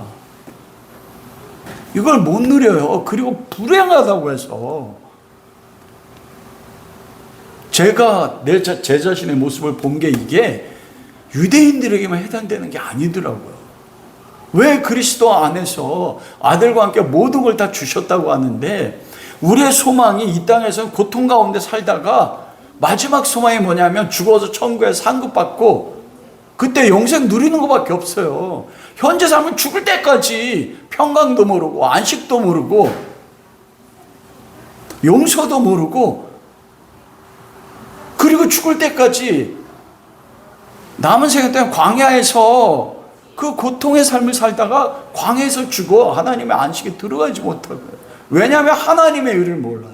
이걸 못 누려요. 그리고 불행하다고 해서 제가 제 자신의 모습을 본 게 이게 유대인들에게만 해당되는 게 아니더라고요. 왜 그리스도 안에서 아들과 함께 모든 걸 다 주셨다고 하는데 우리의 소망이 이 땅에서는 고통 가운데 살다가 마지막 소망이 뭐냐면 죽어서 천국에 상급받고 그때 영생 누리는 것밖에 없어요. 현재 삶은 죽을 때까지 평강도 모르고 안식도 모르고 용서도 모르고 그리고 죽을 때까지 남은 생애 동안 광야에서 그 고통의 삶을 살다가 광야에서 죽어 하나님의 안식에 들어가지 못하고요. 왜냐하면 하나님의 의를 몰라요.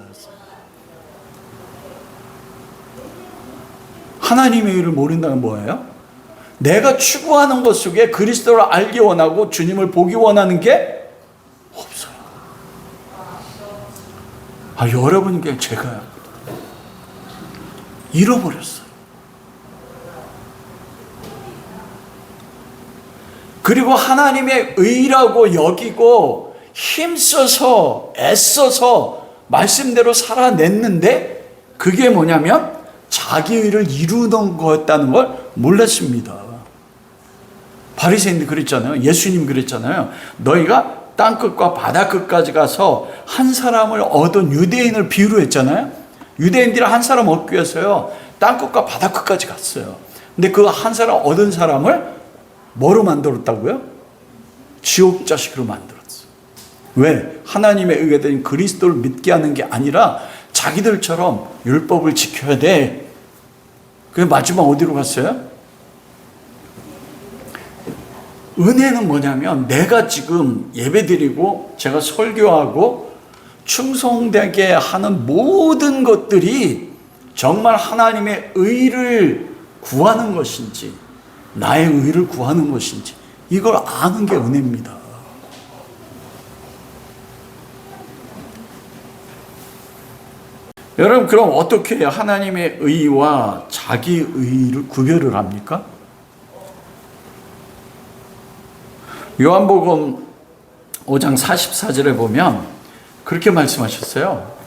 하나님의 의를 모른다는 뭐예요? 내가 추구하는 것 속에 그리스도를 알기 원하고 주님을 보기 원하는 게 없어요. 여러분께 제가 잃어버렸어요. 그리고 하나님의 의라고 여기고 힘써서 애써서 말씀대로 살아냈는데 그게 뭐냐면 자기 의를 이루는 거였다는 걸 몰랐습니다. 바리새인들 그랬잖아요. 예수님 그랬잖아요. 너희가 땅끝과 바다끝까지 가서 한 사람을 얻은 유대인을 비유로 했잖아요. 유대인들이 한 사람 얻기 위해서요 땅끝과 바다끝까지 갔어요. 근데 그 한 사람 얻은 사람을 뭐로 만들었다고요? 지옥 자식으로 만들었어요. 왜? 하나님의 의가 된 그리스도를 믿게 하는 게 아니라 자기들처럼 율법을 지켜야 돼. 그게 마지막 어디로 갔어요? 은혜는 뭐냐면 내가 지금 예배드리고 제가 설교하고 충성되게 하는 모든 것들이 정말 하나님의 의를 구하는 것인지 나의 의를 구하는 것인지 이걸 아는 게 은혜입니다. 여러분, 그럼 어떻게 하나님의 의와 자기 의를 구별을 합니까? 요한복음 5장 44절에 보면 그렇게 말씀하셨어요.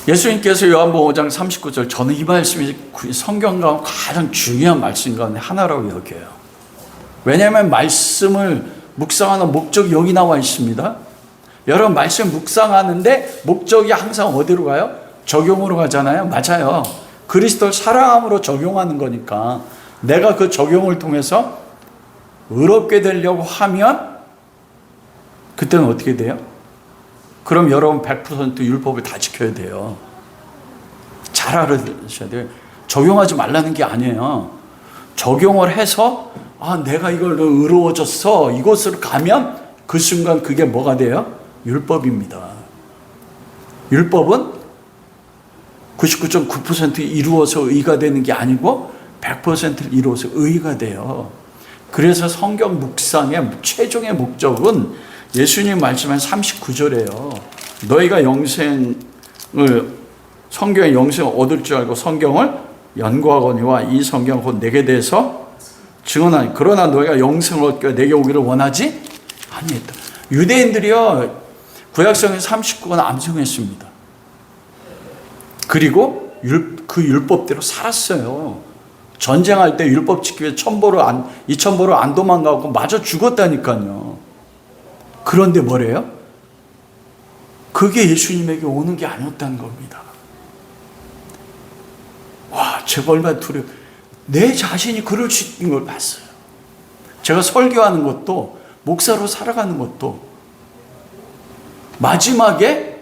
예수님께서 요한복음 5장 39절, 저는 이 말씀이 성경 가운데 가장 중요한 말씀 가운데 하나라고 여겨요. 왜냐하면 말씀을 묵상하는 목적이 여기 나와 있습니다. 여러분, 말씀 묵상하는데 목적이 항상 어디로 가요? 적용으로 가잖아요. 맞아요. 그리스도를 사랑함으로 적용하는 거니까 내가 그 적용을 통해서 의롭게 되려고 하면 그때는 어떻게 돼요? 그럼 여러분 100% 율법을 다 지켜야 돼요. 잘 알아두셔야 돼요. 적용하지 말라는 게 아니에요. 적용을 해서 내가 이걸로 의로워졌어. 이곳으로 가면 그 순간 그게 뭐가 돼요? 율법입니다. 율법은 99.9% 이루어서 의가 되는 게 아니고 100%를 이루어서 의가 돼요. 그래서 성경 묵상의 최종의 목적은 예수님 말씀한 39절이에요. 너희가 성경의 영생을 얻을 줄 알고 성경을 연구하거니와 이 성경 곧 내게 대해서 증언하니 그러나 너희가 영생을 얻기 위해 내게 오기를 원하지 아니했다. 유대인들이요 구약성경 39권 암송했습니다. 그리고 그 율법대로 살았어요. 전쟁할 때 율법 지키기 위해 2,000보로 안 도망가고 마저 죽었다니까요. 그런데 뭐래요? 그게 예수님에게 오는 게 아니었다는 겁니다. 와, 제가 얼마나 두려워. 내 자신이 그럴 수 있는 걸 봤어요. 제가 설교하는 것도 목사로 살아가는 것도 마지막에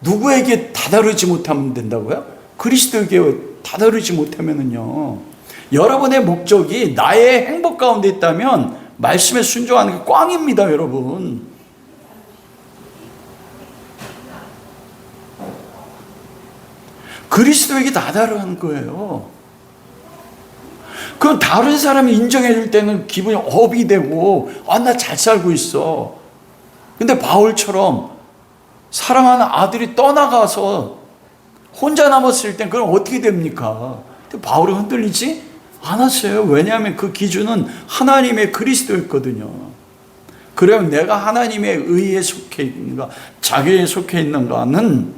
누구에게 다다르지 못하면 된다고요? 그리스도에게 다다르지 못하면은요. 여러분의 목적이 나의 행복 가운데 있다면 말씀에 순종하는 게 꽝입니다, 여러분. 그리스도에게 다다르는 거예요. 그럼 다른 사람이 인정해 줄 때는 기분이 업이 되고 나 잘 살고 있어. 근데 바울처럼 사랑하는 아들이 떠나가서 혼자 남았을 땐 그럼 어떻게 됩니까? 근데 바울이 흔들리지 않았어요. 왜냐하면 그 기준은 하나님의 그리스도였거든요. 그러면 내가 하나님의 의에 속해 있는가 자기에 속해 있는가는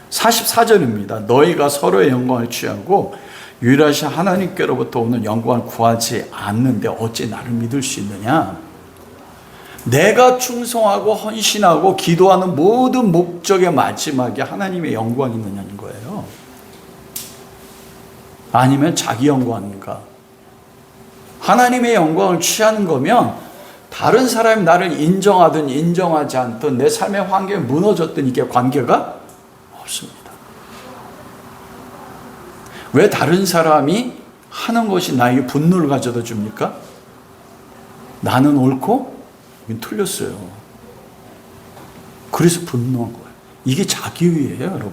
44절입니다. 너희가 서로의 영광을 취하고 유일하신 하나님께로부터 오는 영광을 구하지 않는데 어찌 나를 믿을 수 있느냐? 내가 충성하고 헌신하고 기도하는 모든 목적의 마지막에 하나님의 영광이 있느냐는 거예요. 아니면 자기 영광인가? 하나님의 영광을 취하는 거면 다른 사람이 나를 인정하든 인정하지 않든 내 삶의 환경이 무너졌든 이게 관계가 없습니다. 왜 다른 사람이 하는 것이 나에게 분노를 가져다 줍니까? 나는 옳고 틀렸어요. 그래서 분노한 거예요. 이게 자기의예요, 여러분.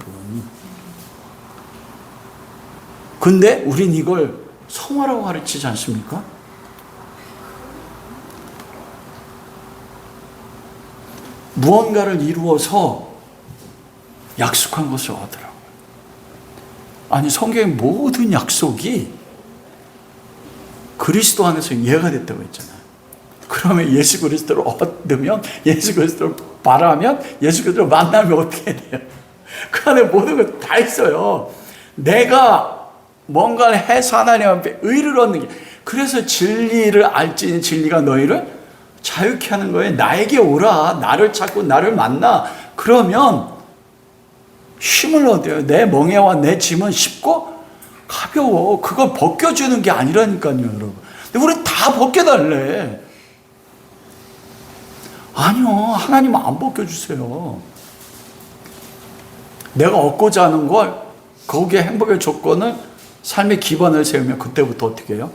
근데 우린 이걸 성화라고 가르치지 않습니까? 무언가를 이루어서 약속한 것을 얻으라고요. 아니, 성경의 모든 약속이 그리스도 안에서 이해가 됐다고 했잖아요. 그러면 예수 그리스도를 얻으면, 예수 그리스도를 바라면, 예수 그리스도를 만나면 어떻게 돼요? 그 안에 모든 걸 다 있어요. 내가 뭔가를 해서 하나님 앞에 의를 얻는 게, 그래서 진리를 알지니 진리가 너희를 자유케 하는 거예요. 나에게 오라. 나를 찾고 나를 만나. 그러면 힘을 얻어요. 내 멍에와 내 짐은 쉽고 가벼워. 그걸 벗겨주는 게 아니라니까요, 여러분. 근데 우리 다 벗겨달래. 아니요, 하나님은 안 벗겨주세요. 내가 얻고자 하는 걸, 거기에 행복의 조건을, 삶의 기반을 세우면 그때부터 어떻게 해요?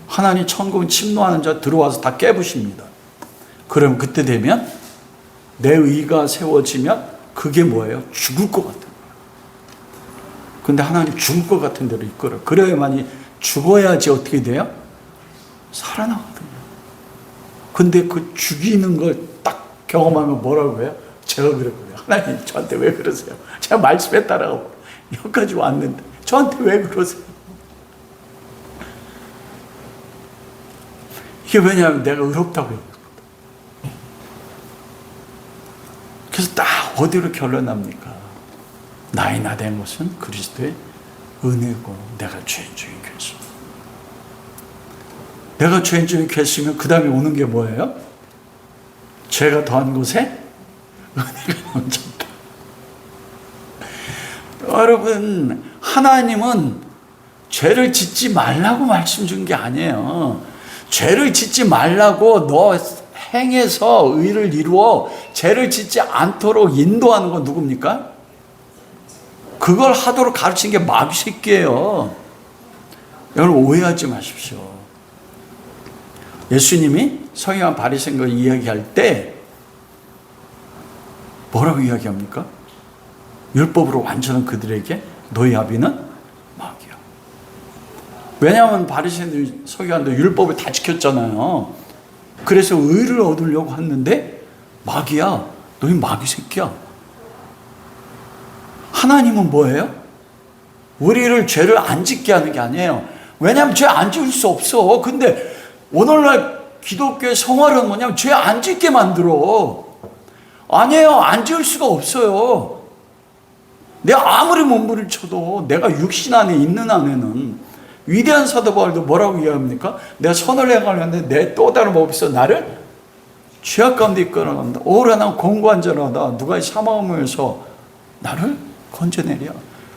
하나님 천국은 침노하는 자 들어와서 다 깨부십니다. 그럼 그때 되면 내 의가 세워지면 그게 뭐예요? 죽을 것 같은 거예요. 근데 하나님 죽을 것 같은 대로 이끌어요. 그래야만이 죽어야지 어떻게 돼요? 살아나거든요. 근데 그 죽이는 걸 딱 경험하면 뭐라고 해요? 제가 그랬거든요. 하나님 저한테 왜 그러세요? 제가 말씀에 따라가고 여기까지 왔는데 저한테 왜 그러세요? 이게 왜냐하면 내가 의롭다고 했거든. 그래서 딱 어디로 결론납니까? 나의 나 된 것은 그리스도의 은혜고 내가 죄인 중에 결심. 내가 죄인 중에 결심이면 그 다음에 오는 게 뭐예요? 죄가 더한 곳에 은혜가 넘쳤다. 여러분, 하나님은 죄를 짓지 말라고 말씀 준 게 아니에요. 죄를 짓지 말라고 너 행해서 의를 이루어 죄를 짓지 않도록 인도하는 건 누굽니까? 그걸 하도록 가르친 게 마귀 새끼예요. 여러분, 오해하지 마십시오. 예수님이 서기관 바리새인과 이야기할 때 뭐라고 이야기합니까? 율법으로 완전한 그들에게 너희 아비는 마귀야. 왜냐하면 바리새인들, 서기관도 율법을 다 지켰잖아요. 그래서 의를 얻으려고 했는데 마귀야, 너희 마귀 새끼야. 하나님은 뭐예요? 우리를 죄를 안 짓게 하는 게 아니에요. 왜냐하면 죄 안 지을 수 없어. 근데 오늘날 기독교의 성화는 뭐냐면 죄 안 짓게 만들어. 아니에요. 안 지을 수가 없어요. 내가 아무리 몸부림쳐도 내가 육신 안에 있는 한에는, 위대한 사도 바울도 뭐라고 이야기합니까? 내가 선을 행하려는데 내 또 다른 법이 있어 나를 죄악 가운데 이끌어간다. 오라 난 공고한 자라다. 누가 이 사망함에서 나를 건져내랴.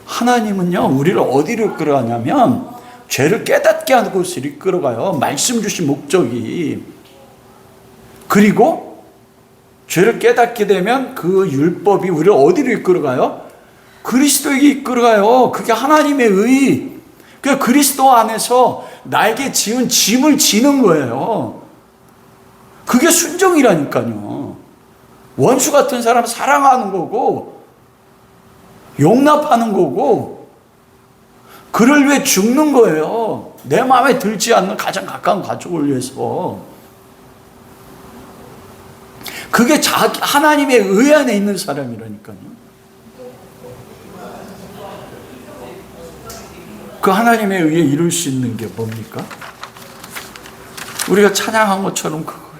하나님은요, 우리를 어디로 이끌어가냐면 죄를 깨닫게 하는 곳을 이끌어가요. 말씀 주신 목적이. 그리고 죄를 깨닫게 되면 그 율법이 우리를 어디로 이끌어가요? 그리스도에게 이끌어가요. 그게 하나님의 의. 그 그리스도 안에서 나에게 지은 짐을 지는 거예요. 그게 순종이라니까요. 원수 같은 사람 사랑하는 거고, 용납하는 거고, 그를 위해 죽는 거예요. 내 마음에 들지 않는 가장 가까운 가족을 위해서. 그게 하나님의 의 안에 있는 사람이라니까요. 그 하나님의 의에 이룰 수 있는 게 뭡니까? 우리가 찬양한 것처럼 그거야.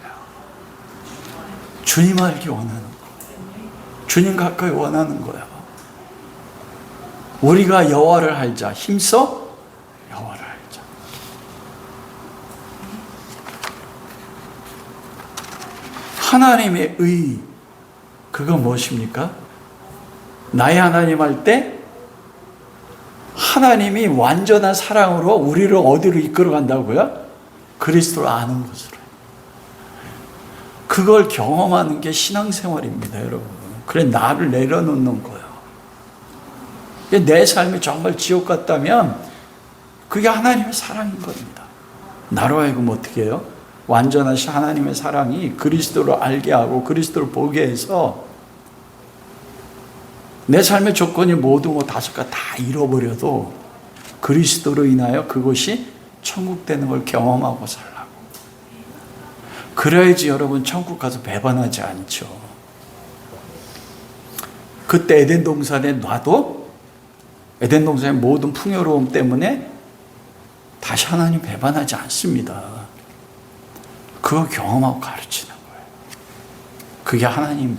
주님 알기 원하는 거. 주님 가까이 원하는 거야. 우리가 여호와를 알자. 힘써 여호와를 알자. 하나님의 의, 그건 무엇입니까? 나의 하나님 할 때 하나님이 완전한 사랑으로 우리를 어디로 이끌어 간다고요? 그리스도를 아는 것으로. 그걸 경험하는 게 신앙생활입니다, 여러분. 그래, 나를 내려놓는 거예요. 내 삶이 정말 지옥 같다면 그게 하나님의 사랑인 겁니다. 나로 하여금 어떻게 해요? 완전하신 하나님의 사랑이 그리스도를 알게 하고 그리스도를 보게 해서 내 삶의 조건이 모두 다섯 가지 다 잃어버려도 그리스도로 인하여 그것이 천국 되는 걸 경험하고 살라고. 그래야지 여러분 천국 가서 배반하지 않죠. 그때 에덴 동산에 놔도 에덴 동산의 모든 풍요로움 때문에 다시 하나님 배반하지 않습니다. 그거 경험하고 가르치는 거예요. 그게 하나님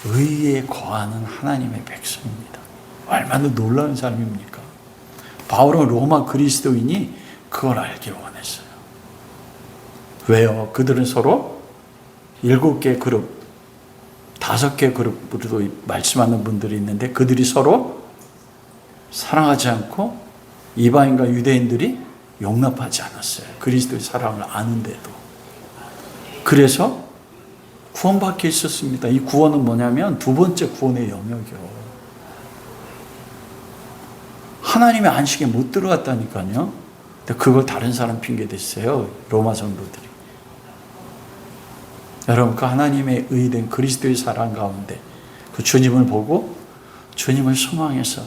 의에 거하는 하나님의 백성입니다. 얼마나 놀라운 삶입니까? 바울은 로마 그리스도인이 그걸 알기 원했어요. 왜요? 그들은 서로 7개 그룹, 5개 그룹으로도 말씀하는 분들이 있는데 그들이 서로 사랑하지 않고 이방인과 유대인들이 용납하지 않았어요. 그리스도의 사랑을 아는데도. 그래서 구원받게 있었습니다. 이 구원은 뭐냐면 두 번째 구원의 영역이요. 하나님의 안식에 못 들어갔다니까요. 근데 그걸 다른 사람 핑계 댔어요. 로마 성도들이. 여러분, 그 하나님의 의된 그리스도의 사랑 가운데 그 주님을 보고 주님을 소망해서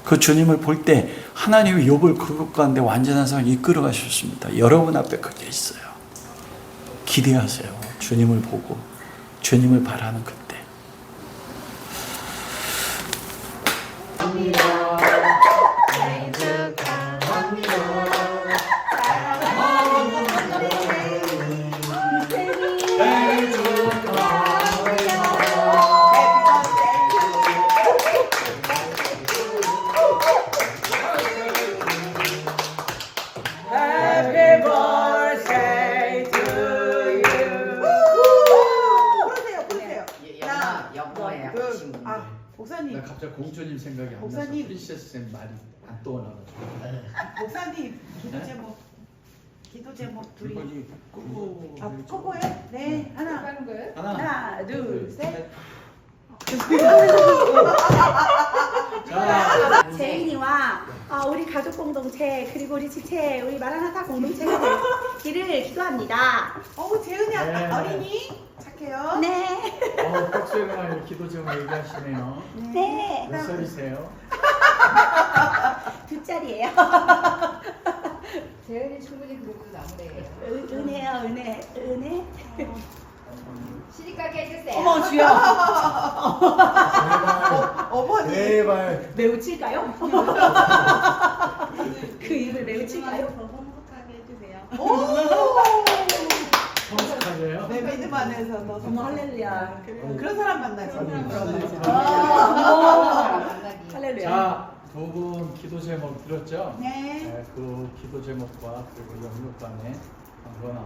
그 주님을 볼 때 하나님의 욥을 그것 가운데 완전한 사랑을 이끌어 가셨습니다. 여러분 앞에 그게 있어요. 기대하세요. 주님을 보고 주님을 바라는 그때. 목사님 저 공주님 생각이 안 나서 목사님. 프린세스 쌤 말이 안 떠나가지고. 목사님 기도 제목 둘이 이거지 끄고. 끄고요? 네 하나 하는 거예요? 하나 둘셋 자, 재인이와 우리 가족 공동체 그리고 우리 지체 우리 마라나타 공동체가 되기를 기도합니다. 재은이 네. 어린이 착해요. 네. 떡쇠가 기도 제목 얘기하시네요. 네. 몇 살이세요? 2살이에요. 재현이 충분히 그것도 나무래요. 은혜요, 은혜. 시집가게 해주세요. 어머 주여. 어머니 제발. 매우 칠까요? 그 입을 매우 칠까요? 행복하게 해주세요. 성숙하게요? 내 믿음 안에서 더 어머 할렐루야. 그런 사람 만나지. 할렐루야. 자, 두 분 기도 제목 들었죠? 네. 그 기도 제목과 그리고 영육간에 한번